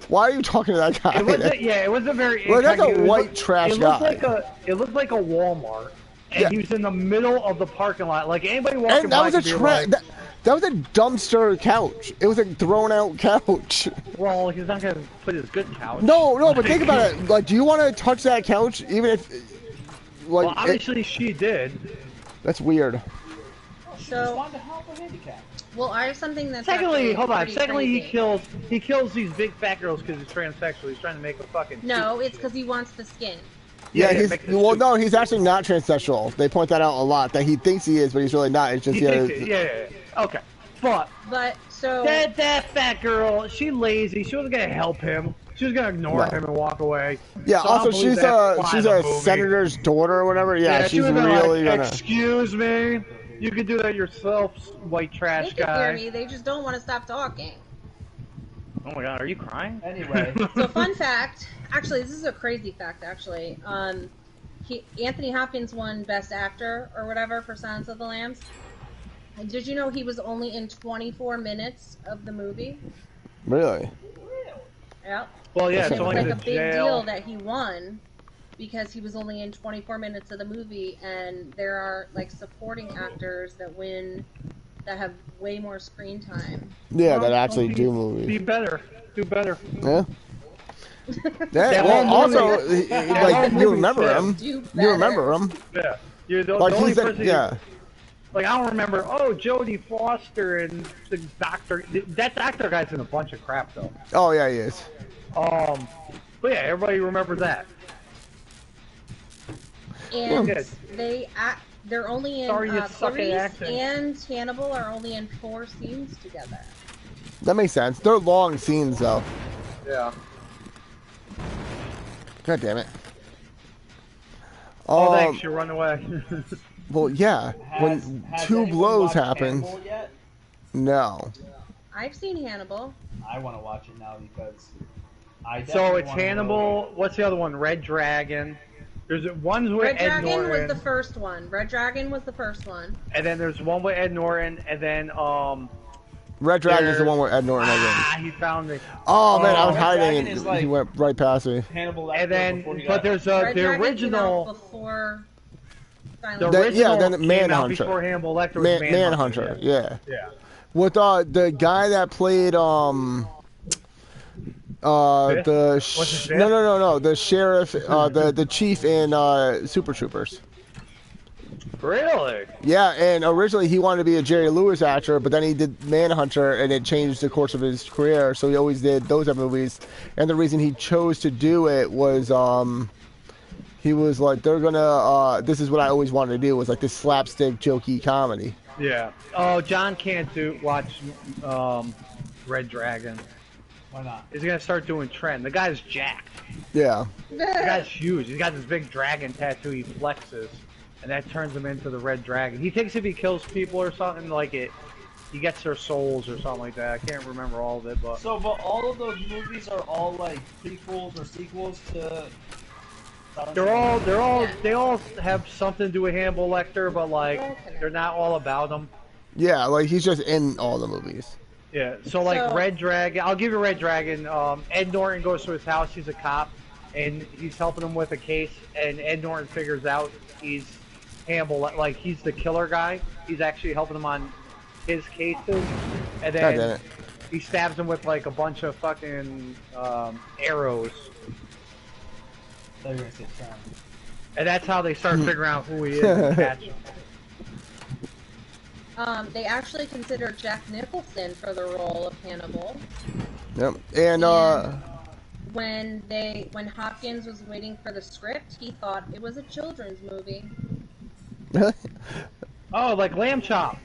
[SPEAKER 1] why are you talking to that guy?
[SPEAKER 2] It was a very.
[SPEAKER 1] Well, that's a white trash guy.
[SPEAKER 2] It looked like a Walmart. And he was in the middle of the parking lot. Like anybody walking by.
[SPEAKER 1] And that was that was a dumpster couch. It was a thrown out couch.
[SPEAKER 2] Well, he's not gonna put his good couch.
[SPEAKER 1] No, but think about it. Like, do you want to touch that couch, even if? Like,
[SPEAKER 2] well, obviously she did.
[SPEAKER 1] That's weird.
[SPEAKER 3] So. Wanted to help a handicap.
[SPEAKER 4] Well, I have something that's.
[SPEAKER 2] Secondly, hold on. Secondly,
[SPEAKER 4] crazy.
[SPEAKER 2] he kills these big fat girls because he's transsexual. He's trying to make a fucking.
[SPEAKER 4] No, it's because he wants the skin.
[SPEAKER 1] Yeah, no, he's actually not transsexual. They point that out a lot. That he thinks he is, but he's really not. It's just
[SPEAKER 2] yeah. Okay, but
[SPEAKER 4] so
[SPEAKER 2] that fat girl, she lazy. She wasn't gonna help him. She was gonna ignore him and walk away.
[SPEAKER 1] Yeah.
[SPEAKER 2] So
[SPEAKER 1] also, she's a senator's daughter or whatever. Yeah, she's really gonna.
[SPEAKER 2] Excuse me. You could do that yourself, white trash
[SPEAKER 4] They can
[SPEAKER 2] guy.
[SPEAKER 4] hear me. They just don't want to stop talking.
[SPEAKER 2] Oh my god, are you crying?
[SPEAKER 3] Anyway.
[SPEAKER 4] So fun fact, actually, this is a crazy fact, actually. Anthony Hopkins won Best Actor or whatever for Silence of the Lambs. And did you know he was only in 24 minutes of the movie?
[SPEAKER 1] Really?
[SPEAKER 4] Yep.
[SPEAKER 2] Well, yeah,
[SPEAKER 4] It
[SPEAKER 2] it's
[SPEAKER 4] was
[SPEAKER 2] only
[SPEAKER 4] like
[SPEAKER 2] the
[SPEAKER 4] a big
[SPEAKER 2] jail.
[SPEAKER 4] deal that he won because he was only in 24 minutes of the movie, and there are like supporting actors that win that have way more screen time.
[SPEAKER 1] Yeah, that actually do
[SPEAKER 2] Be
[SPEAKER 1] movies.
[SPEAKER 2] better. Do better.
[SPEAKER 1] Yeah. Well, also, like you remember him.
[SPEAKER 4] Do
[SPEAKER 1] You
[SPEAKER 4] better.
[SPEAKER 1] remember him.
[SPEAKER 2] Yeah. You're the
[SPEAKER 1] Like
[SPEAKER 2] only
[SPEAKER 1] he's like,
[SPEAKER 2] person.
[SPEAKER 1] yeah.
[SPEAKER 2] Like I don't remember. Oh, Jodie Foster and the doctor. That doctor guy's in a bunch of crap though.
[SPEAKER 1] Oh yeah, he is.
[SPEAKER 2] But yeah, everybody remembers that.
[SPEAKER 4] And
[SPEAKER 2] Good.
[SPEAKER 4] they're only in
[SPEAKER 2] Sorry, you suck at
[SPEAKER 4] Clarice
[SPEAKER 2] acting.
[SPEAKER 4] and Hannibal are only in 4 scenes together.
[SPEAKER 1] That makes sense. They're long scenes though.
[SPEAKER 2] Yeah.
[SPEAKER 1] God damn it.
[SPEAKER 2] Oh, thanks. You run away.
[SPEAKER 1] Well, yeah. When
[SPEAKER 3] Has
[SPEAKER 1] two
[SPEAKER 3] anyone
[SPEAKER 1] blows
[SPEAKER 3] watched
[SPEAKER 1] happen.
[SPEAKER 3] Hannibal yet?
[SPEAKER 1] No.
[SPEAKER 4] I've seen Hannibal.
[SPEAKER 3] I want to watch it now because I.
[SPEAKER 2] So
[SPEAKER 3] definitely
[SPEAKER 2] it's
[SPEAKER 3] wanna know-
[SPEAKER 2] Hannibal. What's the other one? Red Dragon. There's one's with
[SPEAKER 4] Red
[SPEAKER 2] Ed
[SPEAKER 4] Dragon
[SPEAKER 2] Norton,
[SPEAKER 4] was the first one. Red Dragon was the first one.
[SPEAKER 2] and then there's one with Ed Norton, and then
[SPEAKER 1] Red Dragon is the one with Ed Norton. I think.
[SPEAKER 2] he found me.
[SPEAKER 1] Oh man, I was
[SPEAKER 3] Red
[SPEAKER 1] hiding
[SPEAKER 3] Dragon
[SPEAKER 1] and
[SPEAKER 3] is like-
[SPEAKER 1] he went right past me.
[SPEAKER 3] Hannibal.
[SPEAKER 2] And
[SPEAKER 3] Lecter before
[SPEAKER 2] then,
[SPEAKER 3] he
[SPEAKER 2] but
[SPEAKER 3] got-
[SPEAKER 2] there's
[SPEAKER 4] Red
[SPEAKER 2] the
[SPEAKER 4] Dragon
[SPEAKER 2] original.
[SPEAKER 4] came out before Silence
[SPEAKER 2] The
[SPEAKER 4] of the
[SPEAKER 1] That-
[SPEAKER 4] Lambs.
[SPEAKER 1] yeah,
[SPEAKER 2] original
[SPEAKER 1] then
[SPEAKER 2] came out
[SPEAKER 1] Manhunter.
[SPEAKER 2] before Hannibal Lecter was
[SPEAKER 1] Manhunter. Yeah.
[SPEAKER 2] Yeah.
[SPEAKER 1] With the guy that played the
[SPEAKER 2] What's his fifth?
[SPEAKER 1] no the sheriff the chief in Super Troopers.
[SPEAKER 2] Really?
[SPEAKER 1] Yeah, and originally he wanted to be a Jerry Lewis actor, but then he did Manhunter, and it changed the course of his career. So he always did those type of movies. And the reason he chose to do it was he was like, they're gonna this is what I always wanted to do, was like this slapstick jokey comedy.
[SPEAKER 2] Yeah. Oh, John can't watch Red Dragon.
[SPEAKER 3] Why not?
[SPEAKER 2] He's gonna start doing Trend. The guy's jacked.
[SPEAKER 1] Yeah.
[SPEAKER 2] The guy's huge. He's got this big dragon tattoo. He flexes, and that turns him into the Red Dragon. He thinks if he kills people or something like it, he gets their souls or something like that. I can't remember all of it, but
[SPEAKER 3] So, but all of those movies are all like prequels or sequels to.
[SPEAKER 2] they all have something to do with Hannibal Lecter, but like they're not all about him.
[SPEAKER 1] Yeah, like he's just in all the movies.
[SPEAKER 2] Yeah, so like
[SPEAKER 4] So-
[SPEAKER 2] Red Dragon, I'll give you Red Dragon. Ed Norton goes to his house. He's a cop, and he's helping him with a case. And Ed Norton figures out he's Hannibal, like he's the killer guy. He's actually helping him on his cases. And
[SPEAKER 1] God damn
[SPEAKER 2] then
[SPEAKER 1] it.
[SPEAKER 2] he stabs him with like a bunch of fucking arrows.
[SPEAKER 3] I thought you were gonna say Trend.
[SPEAKER 2] And that's how they start figuring out who he is and catch him.
[SPEAKER 4] They actually considered Jack Nicholson for the role of Hannibal.
[SPEAKER 1] Yep. And
[SPEAKER 4] When Hopkins was waiting for the script, he thought it was a children's movie.
[SPEAKER 2] Oh, like Lamb Chop.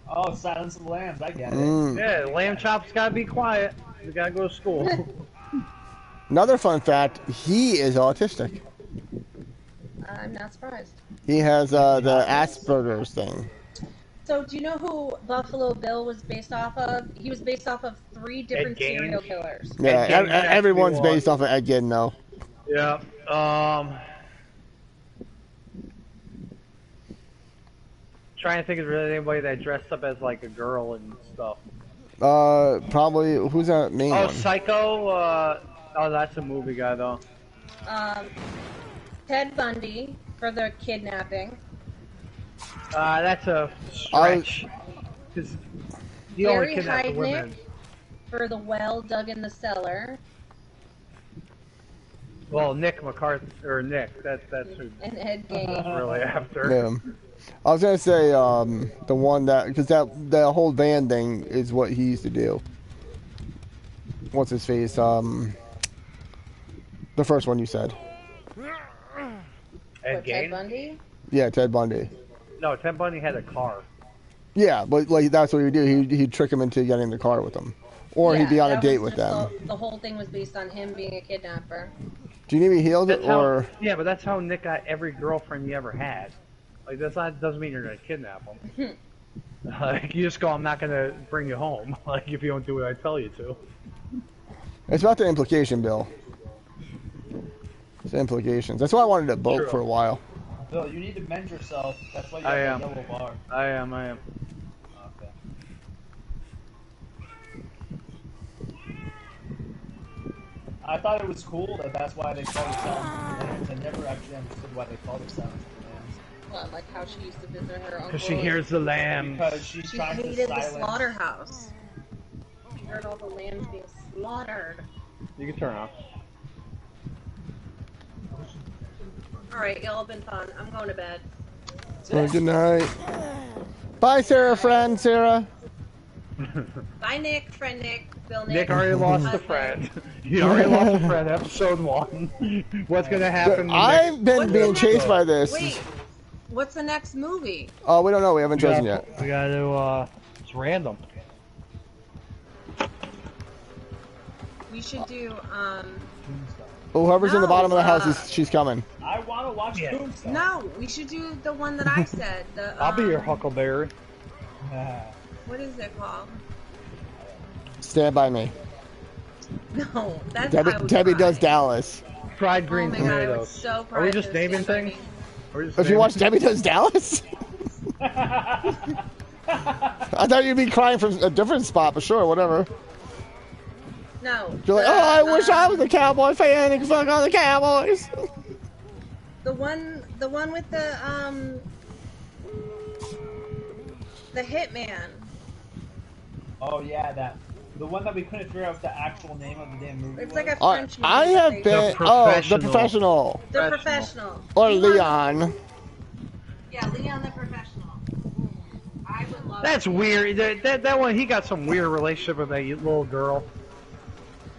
[SPEAKER 3] Oh, Silence of the Lambs. I get it.
[SPEAKER 2] Yeah, Lamb Chop's gotta be quiet. You gotta go to school.
[SPEAKER 1] Another fun fact, he is autistic.
[SPEAKER 4] I'm not surprised.
[SPEAKER 1] He has the Asperger's thing.
[SPEAKER 4] So, do you know who Buffalo Bill was based off of? He was based off of 3 different
[SPEAKER 2] Gaines?
[SPEAKER 4] serial killers.
[SPEAKER 1] Yeah,
[SPEAKER 2] Ed Gein actually
[SPEAKER 1] everyone's
[SPEAKER 2] was.
[SPEAKER 1] based off of Ed Gein, though.
[SPEAKER 2] Yeah. Trying to think of really anybody that dressed up as like a girl and stuff.
[SPEAKER 1] Probably, who's that main
[SPEAKER 2] Oh,
[SPEAKER 1] one?
[SPEAKER 2] Psycho. Oh, that's a movie guy though.
[SPEAKER 4] Ted Bundy for the kidnapping.
[SPEAKER 2] That's a stretch. Because he only
[SPEAKER 4] Gary
[SPEAKER 2] kidnapped the women.
[SPEAKER 4] Heidnik for the well dug in the cellar.
[SPEAKER 2] Well, Nick McCarthy or Nick. That's who
[SPEAKER 4] And Ed Gein.
[SPEAKER 2] it's really after.
[SPEAKER 1] Yeah. I was gonna say the one that, because that whole van thing is what he used to do. What's his face? The first one you said.
[SPEAKER 2] Ed
[SPEAKER 4] What, Ted
[SPEAKER 2] Gein?
[SPEAKER 4] Bundy?
[SPEAKER 1] Yeah, Ted Bundy.
[SPEAKER 2] No, Ted Bundy had a car.
[SPEAKER 1] Yeah, but like that's what he would do. He'd trick him into getting in the car with him, or he'd be on a
[SPEAKER 4] that
[SPEAKER 1] date
[SPEAKER 4] was
[SPEAKER 1] with
[SPEAKER 4] just
[SPEAKER 1] them.
[SPEAKER 4] The whole thing was based on him being a kidnapper.
[SPEAKER 1] Do you need me healed
[SPEAKER 2] That's
[SPEAKER 1] or?
[SPEAKER 2] yeah, but that's how Nick got every girlfriend he ever had. Like doesn't mean you're gonna kidnap them. Like you just go, I'm not gonna bring you home. Like if you don't do what I tell you to.
[SPEAKER 1] It's about the implication, Bill. It's the implications. That's why I wanted a boat for a while.
[SPEAKER 3] Bill, you need to mend yourself. That's why you have that yellow bar.
[SPEAKER 2] I am.
[SPEAKER 3] Okay. I thought it was cool that's why they called it Silence. I never actually understood why they called it Silence of the Lambs.
[SPEAKER 4] What, like how she used to visit her uncle?
[SPEAKER 2] Because she hears the lambs.
[SPEAKER 3] Because she
[SPEAKER 4] hated the slaughterhouse. She heard all the lambs being slaughtered.
[SPEAKER 2] You can turn off.
[SPEAKER 4] Alright, y'all have been fun. I'm going to bed.
[SPEAKER 1] Well, good night. Bye, Sarah, friend, Sarah.
[SPEAKER 4] Bye, Nick, friend Nick, Bill Nick.
[SPEAKER 2] Nick already lost a friend. He already lost a friend, episode 1. What's gonna happen?
[SPEAKER 1] I've been being chased by this.
[SPEAKER 4] Wait, what's the next movie?
[SPEAKER 1] Oh, we don't know. We haven't chosen yet.
[SPEAKER 2] We gotta it's random.
[SPEAKER 4] We should do,
[SPEAKER 1] Oh, whoever's in the bottom of the house, she's coming.
[SPEAKER 3] I want to watch Tombstone.
[SPEAKER 4] No, we should do the one that I said. The,
[SPEAKER 2] I'll be your Huckleberry.
[SPEAKER 4] What is it called?
[SPEAKER 1] Stand by me.
[SPEAKER 4] No, that's
[SPEAKER 1] Debbie does Dallas.
[SPEAKER 2] Fried green
[SPEAKER 4] oh my God, I
[SPEAKER 2] tomatoes.
[SPEAKER 4] was so
[SPEAKER 2] Are we just naming things?
[SPEAKER 1] If you watch Debbie Does Dallas? I thought you'd be crying from a different spot, but sure, whatever.
[SPEAKER 4] No.
[SPEAKER 1] You're like, oh, I wish I was a Cowboy fan and could fuck on the Cowboys.
[SPEAKER 4] The one with the Hitman.
[SPEAKER 3] Oh yeah, the one that we couldn't figure out the actual name of the damn movie.
[SPEAKER 4] It's like a French movie.
[SPEAKER 1] I have been. The Professional.
[SPEAKER 4] The Professional.
[SPEAKER 1] Or Leon.
[SPEAKER 4] Yeah, Leon the Professional. I would love.
[SPEAKER 2] That's weird. That one, he got some weird relationship with that little girl.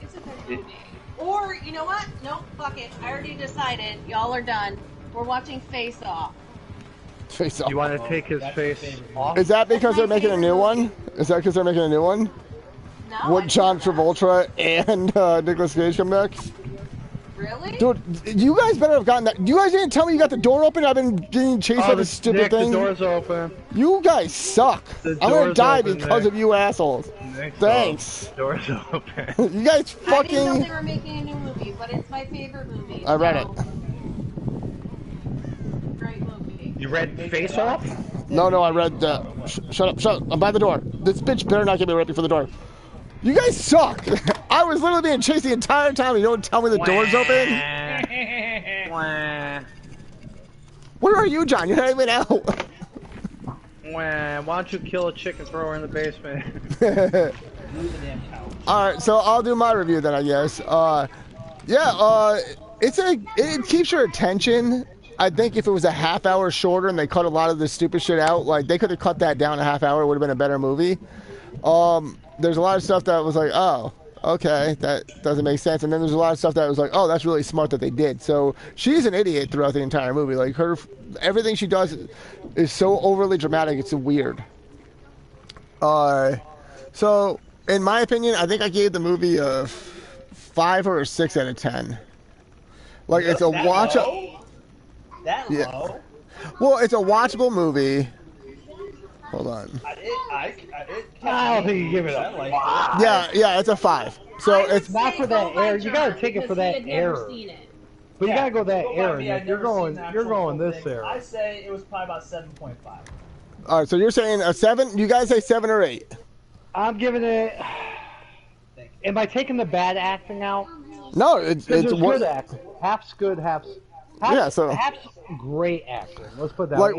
[SPEAKER 4] It's a good movie. Or you know what? Nope. Fuck it. I already decided. Y'all are done. We're watching Face Off.
[SPEAKER 1] Face Off.
[SPEAKER 2] You want to take his face off?
[SPEAKER 1] Is that because they're making a new one? Is that because they're making a new one?
[SPEAKER 4] No.
[SPEAKER 1] Would John Travolta and Nicolas Cage come back?
[SPEAKER 4] Really?
[SPEAKER 1] Dude, you guys better have gotten that. You guys didn't tell me you got the door open. I've been getting chased by this stupid
[SPEAKER 2] Nick,
[SPEAKER 1] thing.
[SPEAKER 2] The door's open.
[SPEAKER 1] You guys suck. I'm gonna die because of you assholes. Thanks.
[SPEAKER 2] The door's open.
[SPEAKER 1] You guys fucking.
[SPEAKER 4] I didn't know they were making a new movie, but it's my favorite movie.
[SPEAKER 1] I read it.
[SPEAKER 4] Great movie.
[SPEAKER 2] You read Face Off?
[SPEAKER 1] No, I read. Shut up. I'm by the door. This bitch better not get me right before the door. You guys suck. I was literally being chased the entire time. You don't tell me the door's open. Where are you, John? You're not even out.
[SPEAKER 2] Why don't you kill a chick and throw her in the basement?
[SPEAKER 1] Alright, so I'll do my review then, I guess. It keeps your attention. I think if it was a half hour shorter and they cut a lot of the stupid shit out, like they could have cut that down a half hour, it would have been a better movie. There's a lot of stuff that was like, oh, okay, that doesn't make sense. And then there's a lot of stuff that was like, oh, that's really smart that they did. So she's an idiot throughout the entire movie. Like everything she does is so overly dramatic. It's weird. So in my opinion, I think I gave the movie a 5 or a 6 out of 10. Like it's a watch.
[SPEAKER 3] That low?
[SPEAKER 1] Well, it's a watchable movie. Hold on.
[SPEAKER 2] I don't think you give it a 5.
[SPEAKER 1] Yeah, it's a 5. So it's
[SPEAKER 2] not for that error. You gotta take it for that error. But you gotta go that error. You're going this error.
[SPEAKER 3] I say it was probably about 7.5.
[SPEAKER 1] All right, so you're saying a 7? You guys say 7 or 8?
[SPEAKER 2] I'm giving it. Am I taking the bad acting out?
[SPEAKER 1] No, it's
[SPEAKER 2] good acting. Half's good, half's great acting. Let's put that.
[SPEAKER 1] Like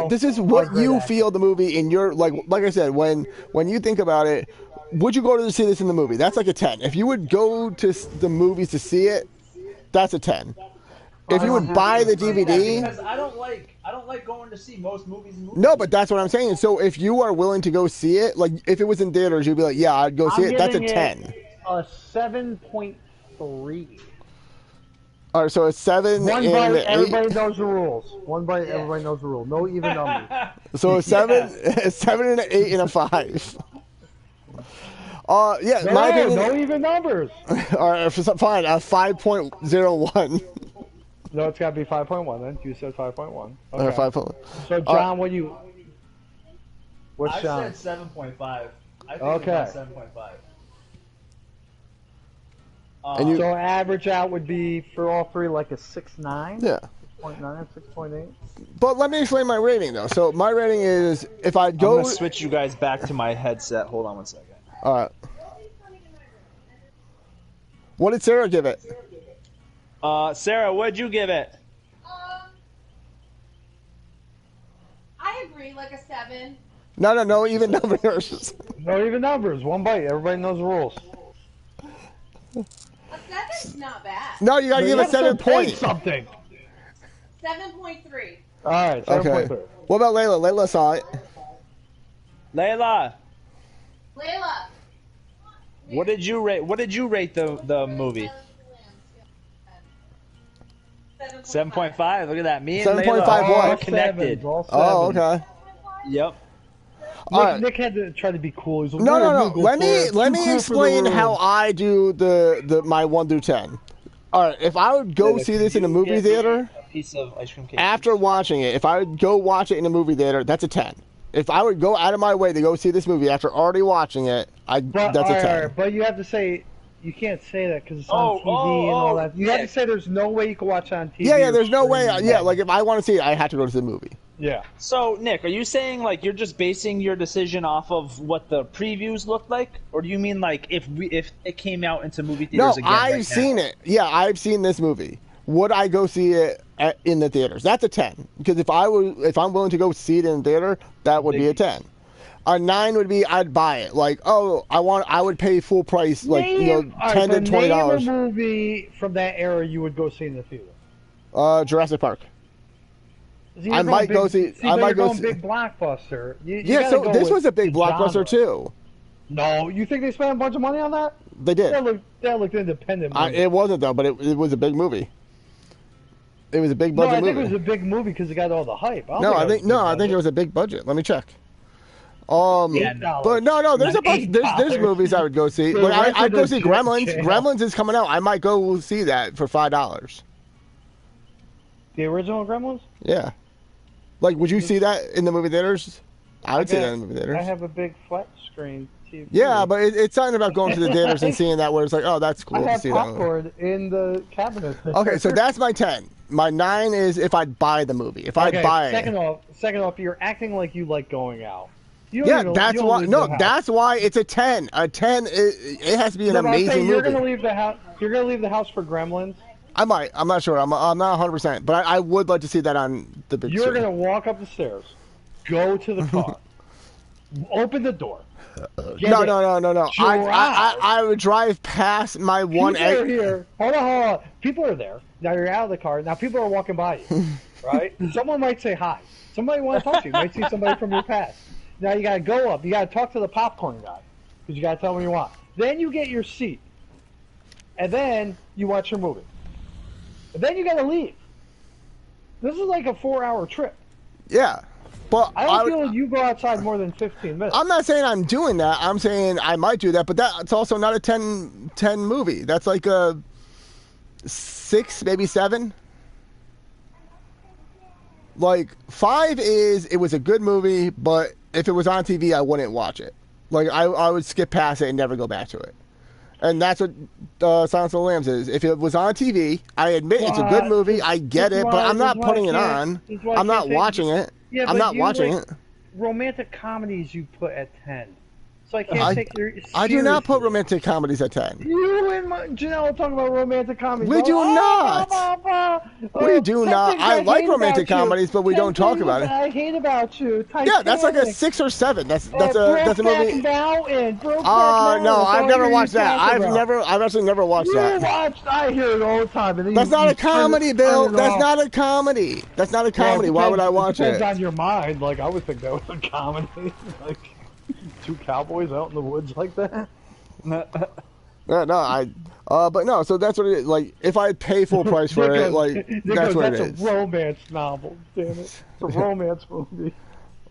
[SPEAKER 1] this is what you feel the movie in your like I said when you think about it. Would you go to see this in the movie? That's like a 10. If you would go to the movies to see it, that's a 10. If you would buy the DVD,
[SPEAKER 3] because I don't like going to see most movies.
[SPEAKER 1] No, but that's what I'm saying. So if you are willing to go see it, like if it was in theaters, you'd be like, yeah, I'd go see it. That's a 10.
[SPEAKER 2] A 7.3.
[SPEAKER 1] All right, so it's 7.
[SPEAKER 2] One bite, everybody knows the rules. One bite, everybody knows the rule. No even numbers.
[SPEAKER 1] So a 7, a 7 and an 8 and a 5. My opinion.
[SPEAKER 2] No even numbers.
[SPEAKER 1] All right, fine. A 5.01.
[SPEAKER 2] No, it's got to be 5.1 then. You said 5.1.
[SPEAKER 1] Okay. 5.1.
[SPEAKER 2] So, John, what do you... What's
[SPEAKER 3] I
[SPEAKER 2] John?
[SPEAKER 3] said 7.5. I think
[SPEAKER 2] Okay.
[SPEAKER 3] it's about 7.5.
[SPEAKER 1] And you-
[SPEAKER 2] So average out would be, for all three, like a 6.9?
[SPEAKER 1] Yeah.
[SPEAKER 2] 6.9, 6.8?
[SPEAKER 1] But let me explain my rating, though. So my rating is, if I go...
[SPEAKER 5] I'm going to switch you guys back to my headset. Hold on one second.
[SPEAKER 1] Alright. What did Sarah give it?
[SPEAKER 5] Sarah, what'd you give it?
[SPEAKER 4] I agree, like a 7.
[SPEAKER 1] No, even numbers.
[SPEAKER 2] No even numbers. One bite. Everybody knows the rules.
[SPEAKER 4] A 7's not bad.
[SPEAKER 1] No, you gotta give a 7 point.
[SPEAKER 2] Something.
[SPEAKER 4] 7.3.
[SPEAKER 2] All right. 7.3.
[SPEAKER 1] Okay. What about Layla? Layla saw it.
[SPEAKER 5] Layla,
[SPEAKER 4] Layla.
[SPEAKER 5] what did you rate? What did you rate the movie? 7.5. Look at that. Me and
[SPEAKER 1] 7.5
[SPEAKER 5] Layla
[SPEAKER 1] what?
[SPEAKER 5] are connected.
[SPEAKER 1] Oh, okay.
[SPEAKER 5] Yep.
[SPEAKER 2] Nick had to try to be cool. He's like,
[SPEAKER 1] No.
[SPEAKER 2] "We're
[SPEAKER 1] Let
[SPEAKER 2] gonna
[SPEAKER 1] me
[SPEAKER 2] go for it. Too cool for the
[SPEAKER 1] explain
[SPEAKER 2] room."
[SPEAKER 1] how I do the my 1 through 10. All right, if I would go see this in a movie theater,
[SPEAKER 5] A piece of ice cream cake.
[SPEAKER 1] after watching it, if I would go watch it in a movie theater, that's a 10. If I would go out of my way to go see this movie after already watching it, that's a 10.
[SPEAKER 2] Right, but you have to say, you can't say that because it's on TV and all that. You have to say there's no way you can watch it on TV.
[SPEAKER 1] Yeah,
[SPEAKER 2] or
[SPEAKER 1] there's no way.
[SPEAKER 2] streaming.
[SPEAKER 1] Yeah, like if I want to see it, I have to go to the movie.
[SPEAKER 2] Yeah.
[SPEAKER 5] So, Nick, are you saying like you're just basing your decision off of what the previews looked like, or do you mean like if it came out into movie
[SPEAKER 1] No,
[SPEAKER 5] theaters again?
[SPEAKER 1] I've seen it. Yeah, I've seen this movie. Would I go see it in the theaters? That's a 10. Because if I'm willing to go see it in the theater, that would be a 10. A 9 would be I'd buy it. Like, oh, I would pay full price, like $10 to $20.
[SPEAKER 2] Name a movie from that era you would go see in the theater.
[SPEAKER 1] Jurassic Park.
[SPEAKER 2] See,
[SPEAKER 1] I might go see. I might go see.
[SPEAKER 2] Big blockbuster. You
[SPEAKER 1] Yeah,
[SPEAKER 2] gotta
[SPEAKER 1] so
[SPEAKER 2] go
[SPEAKER 1] this
[SPEAKER 2] with
[SPEAKER 1] was a big
[SPEAKER 2] the
[SPEAKER 1] blockbuster
[SPEAKER 2] genre.
[SPEAKER 1] too.
[SPEAKER 2] No, you think they spent a bunch of money on that?
[SPEAKER 1] They did.
[SPEAKER 2] That looked independent. Movie.
[SPEAKER 1] It wasn't though, but it was a big movie. It was a big
[SPEAKER 2] No,
[SPEAKER 1] budget
[SPEAKER 2] I think
[SPEAKER 1] movie.
[SPEAKER 2] it was a big movie because it got all the hype.
[SPEAKER 1] I think it was a big budget. Let me check.
[SPEAKER 2] $8.
[SPEAKER 1] But no, there's a bunch. There's
[SPEAKER 2] $8.
[SPEAKER 1] movies I would go see.
[SPEAKER 2] So
[SPEAKER 1] Like,
[SPEAKER 2] right
[SPEAKER 1] I'd
[SPEAKER 2] to
[SPEAKER 1] go
[SPEAKER 2] the
[SPEAKER 1] see Gremlins.
[SPEAKER 2] channel.
[SPEAKER 1] Gremlins is coming out. I might go see that for $5.
[SPEAKER 2] The original Gremlins?
[SPEAKER 1] Yeah. Like, would you see that in the movie theaters? I would see that in the movie theaters.
[SPEAKER 2] I have a big flat screen TV.
[SPEAKER 1] Yeah, but it's something about going to the theaters and seeing that where it's like, oh, that's cool
[SPEAKER 2] I
[SPEAKER 1] to
[SPEAKER 2] have
[SPEAKER 1] see that movie.
[SPEAKER 2] popcorn in the cabinet.
[SPEAKER 1] Okay, so that's my 10. My 9 is if I'd buy the movie. If I'd buy it.
[SPEAKER 2] Second off, you're acting like you like going out. You don't
[SPEAKER 1] Yeah,
[SPEAKER 2] even-
[SPEAKER 1] that's
[SPEAKER 2] you don't
[SPEAKER 1] why.
[SPEAKER 2] leave
[SPEAKER 1] No,
[SPEAKER 2] the house.
[SPEAKER 1] that's why it's a 10. A 10, it has to be an
[SPEAKER 2] No, but I'm
[SPEAKER 1] amazing
[SPEAKER 2] saying
[SPEAKER 1] movie.
[SPEAKER 2] You're gonna leave the house. You're gonna leave the house for Gremlins.
[SPEAKER 1] I might. I'm not sure. I'm not 100%. But I would like to see that on the big
[SPEAKER 2] You're
[SPEAKER 1] screen.
[SPEAKER 2] gonna walk up the stairs, go to the car, open the door.
[SPEAKER 1] No. I would drive past my one
[SPEAKER 2] People are
[SPEAKER 1] egg.
[SPEAKER 2] here. Hold on. People are there. Now you're out of the car. Now people are walking by you, right? Someone might say hi. Somebody want to talk to you. You might see somebody from your past. Now you gotta go up. You gotta talk to the popcorn guy because you gotta tell him what you want. Then you get your seat, and then you watch your movie. And then you gotta leave. This is like a 4-hour trip.
[SPEAKER 1] Yeah. But
[SPEAKER 2] I don't feel like you go outside more than 15 minutes.
[SPEAKER 1] I'm not saying I'm doing that. I'm saying I might do that, but that's also not a 10 movie. That's like a 6, maybe 7. Like 5 is it was a good movie, but if it was on TV, I wouldn't watch it. Like I would skip past it and never go back to it. And that's what Silence of the Lambs is. If it was on TV, I admit it's a good movie. I get it, but I'm not putting it on. I'm not watching it.
[SPEAKER 2] Yeah,
[SPEAKER 1] I'm not watching it.
[SPEAKER 2] Romantic comedies you put at 10. So I can't take your.
[SPEAKER 1] I do not put
[SPEAKER 2] seriously.
[SPEAKER 1] romantic comedies at 10.
[SPEAKER 2] You and Janelle talking about romantic comedies.
[SPEAKER 1] We do not. We do not. I like romantic comedies, but we don't talk about it.
[SPEAKER 2] I hate about you.
[SPEAKER 1] Yeah, that's like a 6 or 7. That's a movie.
[SPEAKER 2] Mountain.
[SPEAKER 1] No, I've never watched that. I've actually never watched that.
[SPEAKER 2] I hear it all the time. And
[SPEAKER 1] That's not a comedy, Bill. That's not a comedy. That's not a comedy. Why would I watch it?
[SPEAKER 2] Depends on your mind. Like I would think that was a comedy. Like 2 cowboys out in the woods like that.
[SPEAKER 1] But no. So that's what it is. Like, if I pay full price for it, like that's what it is.
[SPEAKER 2] That's a romance novel. Damn it! It's a romance movie.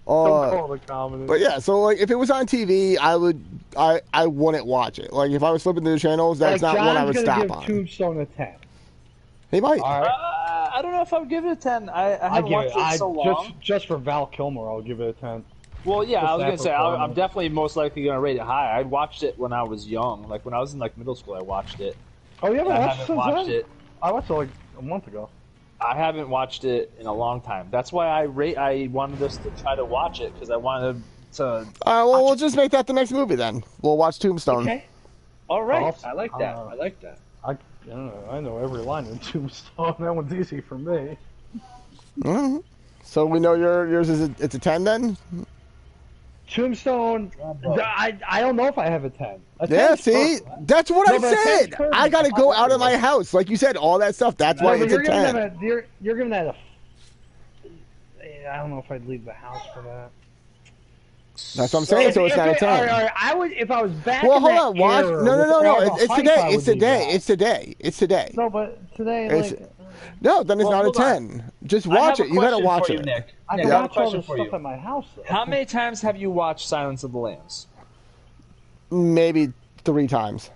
[SPEAKER 2] Don't call it a comedy.
[SPEAKER 1] But yeah, so like if it was on TV, I wouldn't watch it. Like if I was flipping through the channels, that's not what I would stop on.
[SPEAKER 2] Tombstone a 10.
[SPEAKER 1] He might.
[SPEAKER 2] All right.
[SPEAKER 5] I don't know if I would give it a 10. I haven't watched it so long.
[SPEAKER 2] Just for Val Kilmer, I'll give it a 10.
[SPEAKER 5] Well, yeah,
[SPEAKER 2] Just
[SPEAKER 5] I was
[SPEAKER 2] that
[SPEAKER 5] gonna say
[SPEAKER 2] performance.
[SPEAKER 5] I'm definitely most likely gonna rate it high. I watched it when I was young, like when I was in like middle school. I watched it.
[SPEAKER 2] Oh, you haven't
[SPEAKER 5] I
[SPEAKER 2] watched it
[SPEAKER 5] haven't
[SPEAKER 2] since
[SPEAKER 5] watched
[SPEAKER 2] then?
[SPEAKER 5] it.
[SPEAKER 2] I watched it like a month ago.
[SPEAKER 5] I haven't watched it in a long time. That's why I wanted us to try to watch it because I wanted to.
[SPEAKER 1] All right, well, we'll just make that the next movie then. We'll watch Tombstone.
[SPEAKER 5] Okay. All right.
[SPEAKER 2] I'll-
[SPEAKER 5] I like that. I like that.
[SPEAKER 2] I don't know. I know every line in Tombstone. That one's easy for me.
[SPEAKER 1] Mhm. So we know yours is it's a 10 then?
[SPEAKER 2] Tombstone. I don't know if I have a 10. A 10's
[SPEAKER 1] Yeah, see?
[SPEAKER 2] perfect.
[SPEAKER 1] That's what
[SPEAKER 2] No,
[SPEAKER 1] I
[SPEAKER 2] but a 10's
[SPEAKER 1] said.
[SPEAKER 2] perfect.
[SPEAKER 1] I got to go out of my house. Like you said, all that stuff. That's why
[SPEAKER 2] No, but
[SPEAKER 1] it's a 10.
[SPEAKER 2] you're giving that a. I don't know if I'd leave the house for that.
[SPEAKER 1] That's what I'm saying. So it's not a 10.
[SPEAKER 2] All right, I would if I was back.
[SPEAKER 1] Well,
[SPEAKER 2] in
[SPEAKER 1] hold
[SPEAKER 2] that
[SPEAKER 1] on. Watch.
[SPEAKER 2] era
[SPEAKER 1] No.
[SPEAKER 2] with all the
[SPEAKER 1] It's
[SPEAKER 2] hype,
[SPEAKER 1] today.
[SPEAKER 2] I
[SPEAKER 1] It's
[SPEAKER 2] would leave
[SPEAKER 1] today.
[SPEAKER 2] that.
[SPEAKER 1] It's today. It's today.
[SPEAKER 2] No, but today,
[SPEAKER 1] It's-
[SPEAKER 2] like,
[SPEAKER 1] No, then it's
[SPEAKER 5] Well,
[SPEAKER 1] not a
[SPEAKER 5] hold on.
[SPEAKER 1] 10. Just
[SPEAKER 5] I
[SPEAKER 1] watch
[SPEAKER 5] have
[SPEAKER 1] it.
[SPEAKER 5] a
[SPEAKER 1] You gotta
[SPEAKER 5] question
[SPEAKER 1] watch
[SPEAKER 5] for you,
[SPEAKER 1] it.
[SPEAKER 5] Nick.
[SPEAKER 2] I
[SPEAKER 5] Nick,
[SPEAKER 2] can
[SPEAKER 5] I have a
[SPEAKER 2] watch all
[SPEAKER 5] question
[SPEAKER 2] the
[SPEAKER 5] for
[SPEAKER 2] stuff
[SPEAKER 5] you.
[SPEAKER 2] at my house. Though.
[SPEAKER 5] How many times have you watched Silence of the Lambs?
[SPEAKER 1] Maybe 3 times.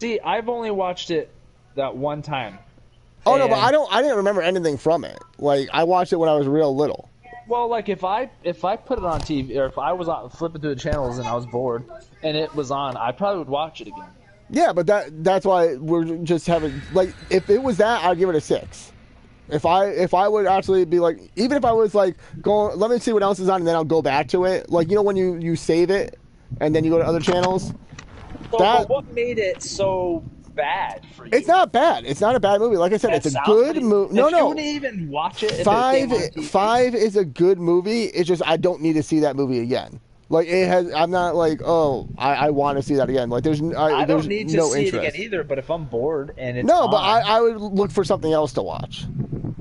[SPEAKER 5] See, I've only watched it that one time.
[SPEAKER 1] Oh no, but
[SPEAKER 5] And-
[SPEAKER 1] I didn't remember anything from it. Like I watched it when I was real little.
[SPEAKER 5] Well, like if I put it on TV or if I was flipping through the channels and I was bored and it was on, I probably would watch it again.
[SPEAKER 1] Yeah, but that's why we're just having like if it was that, I'd give it a 6. If I would actually be like, even if I was like going, let me see what else is on, and then I'll go back to it. Like you know when you save it, and then you go to other channels.
[SPEAKER 5] So,
[SPEAKER 1] That-
[SPEAKER 5] but what made it so bad for you?
[SPEAKER 1] It's not bad. It's not a bad movie. Like I said,
[SPEAKER 5] That
[SPEAKER 1] it's a
[SPEAKER 5] sounds
[SPEAKER 1] good
[SPEAKER 5] like-
[SPEAKER 1] movie.
[SPEAKER 5] If
[SPEAKER 1] No,
[SPEAKER 5] you
[SPEAKER 1] no.
[SPEAKER 5] wouldn't even watch it. If
[SPEAKER 1] Five,
[SPEAKER 5] it came on TV.
[SPEAKER 1] 5 is a good movie. It's just I don't need to see that movie again. Like it has. I'm not like I want to see that again. Like there's
[SPEAKER 5] I
[SPEAKER 1] there's
[SPEAKER 5] don't need to
[SPEAKER 1] no
[SPEAKER 5] see
[SPEAKER 1] interest.
[SPEAKER 5] it again either. But if I'm bored and it's
[SPEAKER 1] No, but
[SPEAKER 5] on,
[SPEAKER 1] I would look for something else to watch.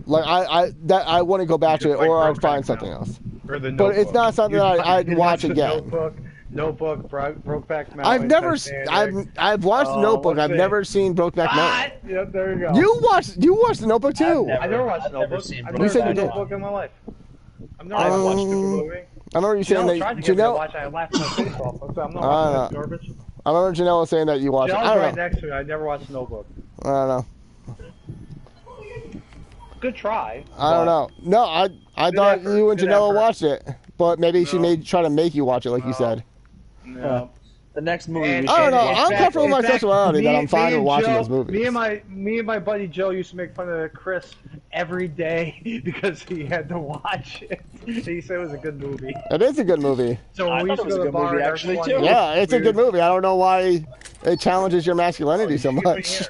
[SPEAKER 1] Like I want to go back to it,
[SPEAKER 2] Like
[SPEAKER 1] or I'd
[SPEAKER 2] Brokeback
[SPEAKER 1] find something else.
[SPEAKER 2] Or the
[SPEAKER 1] But it's
[SPEAKER 2] Notebook.
[SPEAKER 1] not something
[SPEAKER 2] You-
[SPEAKER 1] that I'd
[SPEAKER 2] you
[SPEAKER 1] watch
[SPEAKER 2] watched the
[SPEAKER 1] again.
[SPEAKER 2] Notebook, Brokeback Mountain.
[SPEAKER 1] I've never,
[SPEAKER 2] Titanic.
[SPEAKER 1] I've watched
[SPEAKER 2] Oh,
[SPEAKER 1] Notebook.
[SPEAKER 2] let's
[SPEAKER 1] I've
[SPEAKER 2] see.
[SPEAKER 1] never seen Brokeback Mountain.
[SPEAKER 2] Yep, there you go.
[SPEAKER 1] You watched the Notebook too.
[SPEAKER 5] never-
[SPEAKER 2] I never watched
[SPEAKER 5] I've never
[SPEAKER 2] Notebook.
[SPEAKER 5] seen
[SPEAKER 2] I've
[SPEAKER 5] Brokeback
[SPEAKER 2] never seen
[SPEAKER 1] Mountain.
[SPEAKER 2] Notebook in my life. I've never
[SPEAKER 5] I
[SPEAKER 2] watched
[SPEAKER 5] watched
[SPEAKER 2] the
[SPEAKER 5] the
[SPEAKER 2] movie.
[SPEAKER 1] I remember you saying
[SPEAKER 2] Janelle tried to
[SPEAKER 1] that
[SPEAKER 2] get me to
[SPEAKER 1] Janelle.
[SPEAKER 2] watch it. I laughed my face off. I said, I'm not
[SPEAKER 1] I
[SPEAKER 2] watching
[SPEAKER 1] don't
[SPEAKER 2] this garbage.
[SPEAKER 1] I remember Janelle saying that you watched it. I
[SPEAKER 2] Janelle's
[SPEAKER 1] don't
[SPEAKER 2] right
[SPEAKER 1] know.
[SPEAKER 2] next to me. I never watched Notebook.
[SPEAKER 1] I don't know.
[SPEAKER 2] Good try.
[SPEAKER 1] I don't know. No, I thought
[SPEAKER 2] effort,
[SPEAKER 1] you and
[SPEAKER 2] good
[SPEAKER 1] Janelle
[SPEAKER 2] effort.
[SPEAKER 1] watched it, but maybe she
[SPEAKER 2] No.
[SPEAKER 1] try to make you watch it, like you said.
[SPEAKER 2] No.
[SPEAKER 5] the next movie
[SPEAKER 2] And-
[SPEAKER 5] we
[SPEAKER 1] I don't
[SPEAKER 5] should
[SPEAKER 1] know.
[SPEAKER 2] in
[SPEAKER 1] I'm
[SPEAKER 2] fact-
[SPEAKER 1] comfortable with
[SPEAKER 2] in
[SPEAKER 1] my
[SPEAKER 2] fact,
[SPEAKER 1] sexuality that I'm fine
[SPEAKER 2] me
[SPEAKER 1] with
[SPEAKER 2] and
[SPEAKER 1] watching
[SPEAKER 2] Joe-
[SPEAKER 1] those movies.
[SPEAKER 2] Me and my buddy Joe used to make fun of Chris every day because he had to watch it. He said it was a good movie.
[SPEAKER 1] It is a good movie.
[SPEAKER 2] So
[SPEAKER 5] I
[SPEAKER 2] when we
[SPEAKER 5] thought
[SPEAKER 2] used
[SPEAKER 5] it
[SPEAKER 2] to
[SPEAKER 5] was
[SPEAKER 2] go
[SPEAKER 5] a
[SPEAKER 2] to the
[SPEAKER 5] good movie,
[SPEAKER 2] bar,
[SPEAKER 5] actually,
[SPEAKER 2] everyone-
[SPEAKER 5] too.
[SPEAKER 1] Yeah, it's a
[SPEAKER 2] we
[SPEAKER 1] good
[SPEAKER 2] would-
[SPEAKER 1] movie. I don't know why it challenges your masculinity so
[SPEAKER 2] Give me
[SPEAKER 1] much.
[SPEAKER 2] here.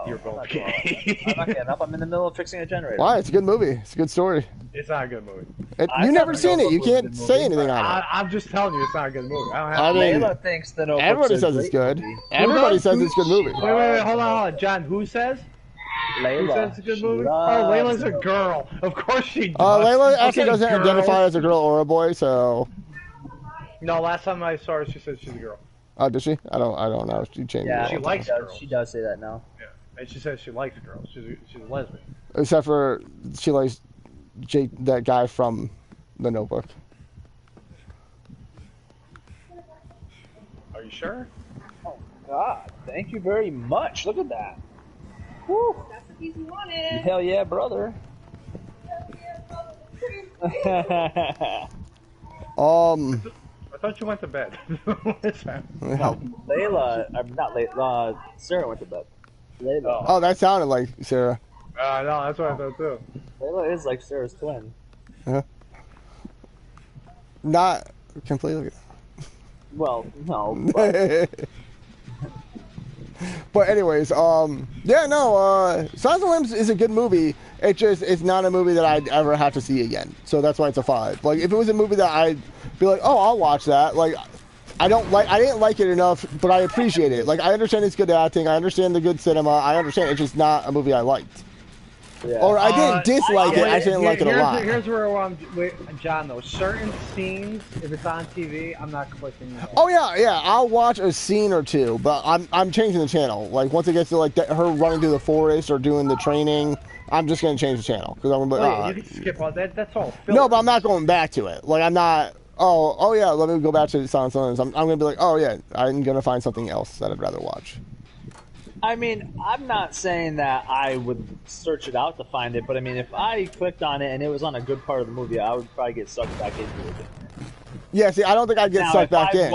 [SPEAKER 2] You're
[SPEAKER 5] I'm
[SPEAKER 2] both
[SPEAKER 5] not
[SPEAKER 2] gay.
[SPEAKER 5] I'm not getting up. I'm in the middle of fixing a generator.
[SPEAKER 1] Why? It's a good movie. It's a good story.
[SPEAKER 2] It's not a good movie.
[SPEAKER 5] I
[SPEAKER 1] You
[SPEAKER 5] thought
[SPEAKER 1] never
[SPEAKER 5] The
[SPEAKER 1] seen it.
[SPEAKER 5] Notebook
[SPEAKER 1] You
[SPEAKER 5] was a
[SPEAKER 1] can't
[SPEAKER 5] good
[SPEAKER 1] say
[SPEAKER 5] movie,
[SPEAKER 1] anything
[SPEAKER 5] but
[SPEAKER 1] on it.
[SPEAKER 2] I'm just telling you, it's not a good movie. I don't have.
[SPEAKER 1] I mean,
[SPEAKER 5] Layla thinks the Notebook's
[SPEAKER 1] everybody
[SPEAKER 5] a
[SPEAKER 1] says it's
[SPEAKER 5] great
[SPEAKER 1] good.
[SPEAKER 5] movie.
[SPEAKER 1] Everybody
[SPEAKER 2] does?
[SPEAKER 1] says it's a good movie.
[SPEAKER 2] Wait, hold on, John. Who says?
[SPEAKER 5] Layla.
[SPEAKER 2] Who says it's a good
[SPEAKER 5] She
[SPEAKER 2] movie? Oh,
[SPEAKER 5] loves
[SPEAKER 2] Layla's a
[SPEAKER 5] it.
[SPEAKER 2] girl. Of course she does.
[SPEAKER 1] Layla actually
[SPEAKER 2] Okay,
[SPEAKER 1] doesn't
[SPEAKER 2] girl.
[SPEAKER 1] identify as a girl or a boy, so.
[SPEAKER 2] No, last time I saw her, she said she's a girl.
[SPEAKER 1] Oh, did she? I don't know. She changed
[SPEAKER 5] Yeah,
[SPEAKER 1] it.
[SPEAKER 2] She
[SPEAKER 1] all the
[SPEAKER 2] likes
[SPEAKER 1] time.
[SPEAKER 2] girls.
[SPEAKER 5] She does say that now.
[SPEAKER 2] Yeah, and she says she likes girls. She's a lesbian.
[SPEAKER 1] Except for she likes Jake, that guy from The Notebook.
[SPEAKER 2] Are you sure?
[SPEAKER 5] God, thank you very much. Look at that. Woo.
[SPEAKER 4] That's the piece you wanted.
[SPEAKER 5] Hell yeah, brother.
[SPEAKER 2] I thought you went to bed. What's that?
[SPEAKER 5] Layla, I'm not Layla. Sarah went to bed. Layla.
[SPEAKER 1] Oh, that sounded like Sarah.
[SPEAKER 2] No, that's what I thought too.
[SPEAKER 5] Layla is like Sarah's twin.
[SPEAKER 1] Not completely.
[SPEAKER 5] Well, no. But
[SPEAKER 1] But anyways, yeah, no, Silence of the Lambs is a good movie. It's not a movie that I'd ever have to see again. So that's why it's a 5. Like, if it was a movie that I'd be like, oh, I'll watch that. Like, I didn't like it enough, but I appreciate it. Like, I understand it's good acting. I understand the good cinema. I understand it's just not a movie I liked.
[SPEAKER 5] yeah.
[SPEAKER 1] Or I didn't dislike it. I just didn't like it a lot.
[SPEAKER 2] Here's where John, though. Certain scenes, if it's on TV, I'm not clicking.
[SPEAKER 1] Oh yeah, I'll watch a scene or two, but I'm changing the channel. Like once it gets to like her running through the forest or doing the training, I'm just gonna change the channel because I'm gonna be like,
[SPEAKER 2] You can skip all that. That's all. Filler.
[SPEAKER 1] no, but I'm not going back to it. Like I'm not. Oh yeah, let me go back to Silence of the Lambs. I'm gonna be like, oh yeah, I'm gonna find something else that I'd rather watch.
[SPEAKER 5] I mean, I'm not saying that I would search it out to find it, but I mean, if I clicked on it and it was on a good part of the movie, I would probably get sucked back into it.
[SPEAKER 1] Yeah, see, I don't think I'd get sucked back in.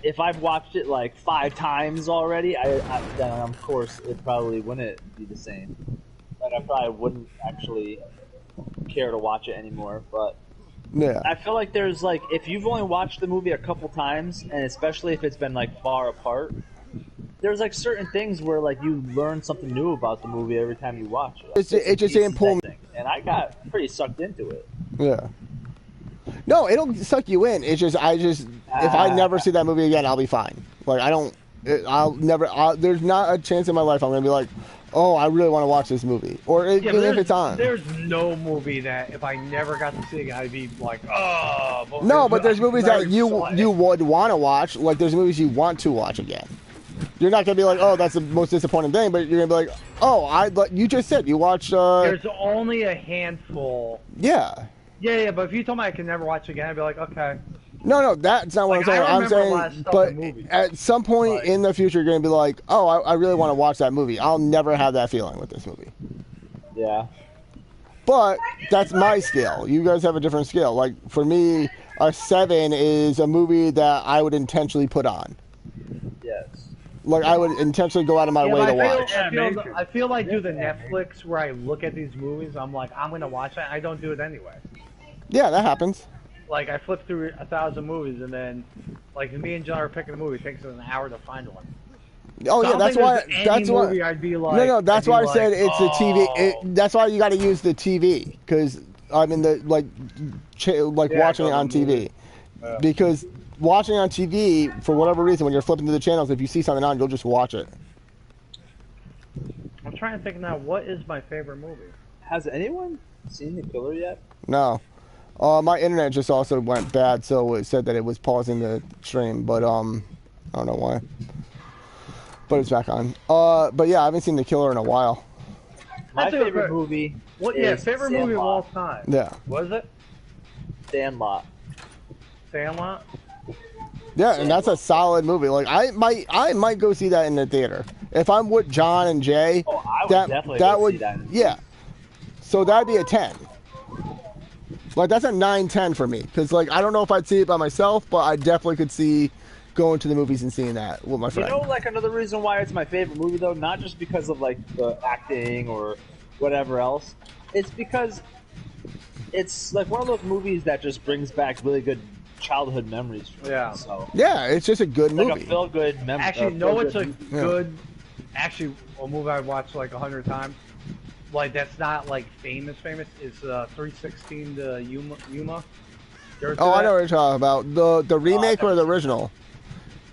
[SPEAKER 5] If I've watched it like 5 times already, then of course it probably wouldn't be the same. Like I probably wouldn't actually care to watch it anymore. But
[SPEAKER 1] yeah,
[SPEAKER 5] I feel like there's like if you've only watched the movie a couple times, and especially if it's been like far apart, there's like certain things where like you learn something new about the movie every time you watch it. Like,
[SPEAKER 1] it just didn't pull me,
[SPEAKER 5] and I got pretty sucked into it.
[SPEAKER 1] Yeah. No, it'll suck you in. It's just if I never see that movie again, I'll be fine. Like there's not a chance in my life I'm gonna be like, oh, I really want to watch this movie, or even if it's on.
[SPEAKER 2] There's no movie that if I never got to see it, I'd be like, oh.
[SPEAKER 1] No, but there's movies that you would want to watch. Like there's movies you want to watch again. You're not gonna be like, oh, that's the most disappointing thing, but you're gonna be like, oh, you just said you watched.
[SPEAKER 2] There's only a handful.
[SPEAKER 1] Yeah.
[SPEAKER 2] Yeah, but if you told me I could never watch it again, I'd be like, okay.
[SPEAKER 1] No, that's not what I'm saying. I'm saying, but at some point in the future, you're going to be like, oh, I really want to watch that movie. I'll never have that feeling with this movie.
[SPEAKER 5] Yeah.
[SPEAKER 1] But that's my scale. You guys have a different scale. Like, for me, a 7 is a movie that I would intentionally put on.
[SPEAKER 5] Yes.
[SPEAKER 1] Like, I would intentionally go out of my way to watch.
[SPEAKER 2] I feel like do the Netflix where I look at these movies, I'm like, I'm going to watch it. I don't do it anyway.
[SPEAKER 1] Yeah, that happens.
[SPEAKER 2] Like, I flip through 1,000 movies, and then, like, me and John are picking a movie. It takes us an hour to find one.
[SPEAKER 1] Oh, yeah, that's why.
[SPEAKER 2] I'd be like,
[SPEAKER 1] no, that's why I said it's the TV. That's why you got to use the TV, because I'm in the, watching it on TV.
[SPEAKER 2] Yeah.
[SPEAKER 1] Because watching on TV, for whatever reason, when you're flipping through the channels, if you see something on, you'll just watch it.
[SPEAKER 2] I'm trying to think now, what is my favorite movie?
[SPEAKER 5] Has anyone seen The Killer yet?
[SPEAKER 1] No. My internet just also went bad, so it said that it was pausing the stream, but I don't know why. But it's back on. But yeah, I haven't seen The Killer in a while.
[SPEAKER 5] My favorite movie.
[SPEAKER 2] Favorite movie of all time.
[SPEAKER 1] Yeah.
[SPEAKER 2] What is it?
[SPEAKER 5] Sandlot.
[SPEAKER 2] Sandlot?
[SPEAKER 1] Yeah, and that's a solid movie. Like I might go see that in the theater if I'm with John and Jay.
[SPEAKER 5] Oh, I would definitely see that.
[SPEAKER 1] Yeah. So that'd be a 10. Like, that's a 9-10 for me. Because, like, I don't know if I'd see it by myself, but I definitely could see going to the movies and seeing that with my friend.
[SPEAKER 5] You know, like, another reason why it's my favorite movie, though, not just because of, like, the acting or whatever else. It's because it's, like, one of those movies that just brings back really good childhood memories for me. So,
[SPEAKER 1] yeah, it's just a good movie.
[SPEAKER 5] Like a feel-good memory.
[SPEAKER 2] Actually, it's a good... Actually, a movie I've watched, like, 100 times. Like, that's not, like, famous. It's 316 to Yuma.
[SPEAKER 1] Oh, I know what you're talking about. The remake or the original?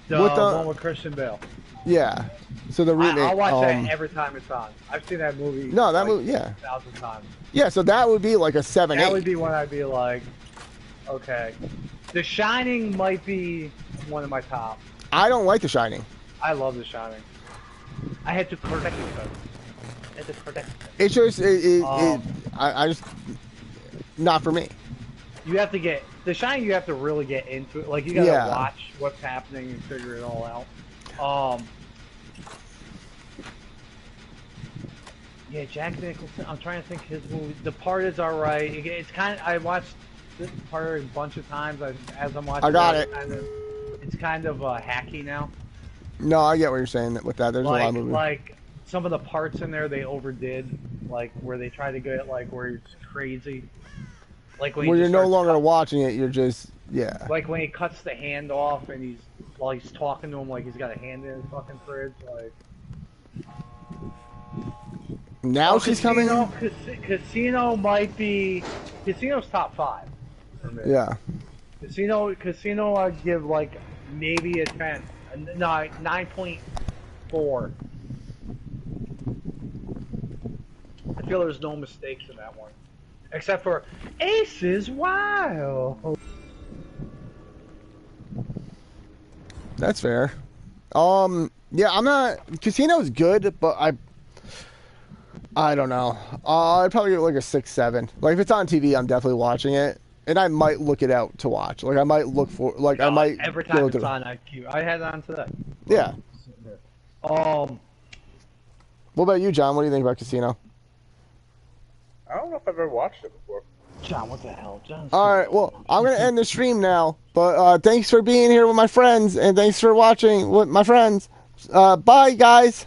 [SPEAKER 2] The one with Christian Bale.
[SPEAKER 1] Yeah. So the remake.
[SPEAKER 2] I'll watch that every time it's on. I've seen that movie.
[SPEAKER 1] No, that movie, yeah.
[SPEAKER 2] 1,000 times.
[SPEAKER 1] Yeah, so that would be like a 7-8.
[SPEAKER 2] That would be when I'd be like, okay. The Shining might be one of my top.
[SPEAKER 1] I don't like The Shining.
[SPEAKER 2] I love The Shining. I had to correct it, though.
[SPEAKER 1] It's just, I just, not for me.
[SPEAKER 2] You have to get, The Shining, you have to really get into it. Like, you gotta watch what's happening and figure it all out. Yeah, Jack Nicholson, I'm trying to think his movie. The Part is alright. It's kind of, I watched this part a bunch of times as I'm watching.
[SPEAKER 1] I got it.
[SPEAKER 2] It's kind of hacky now.
[SPEAKER 1] No, I get what you're saying with that. There's a lot of movies.
[SPEAKER 2] Like, some of the parts in there they overdid, like where they try to get like where it's crazy, like when
[SPEAKER 1] you're no longer watching it, you're just
[SPEAKER 2] like when he cuts the hand off and he's talking to him like he's got a hand in his fucking fridge, like.
[SPEAKER 1] Now she's coming.
[SPEAKER 2] Casino might be Casino's top 5 for me.
[SPEAKER 1] Yeah.
[SPEAKER 2] Casino I'd give like maybe a 10, no 9.4. I feel there's no mistakes in that one. Except for Aces Wild.
[SPEAKER 1] That's fair. Yeah, I'm not... Casino's good, but I don't know. I'd probably give it like a 6-7. Like, if it's on TV, I'm definitely watching it. And I might look it out to watch. Like, I might look for... Like, I might...
[SPEAKER 2] Every time it's on, I had it on today.
[SPEAKER 1] Yeah. What about you, John? What do you think about Casino?
[SPEAKER 6] I don't know if I've ever watched it before.
[SPEAKER 2] John, what the hell, John?
[SPEAKER 1] All right, well, I'm gonna end the stream now. But thanks for being here with my friends, and thanks for watching with my friends. Bye, guys.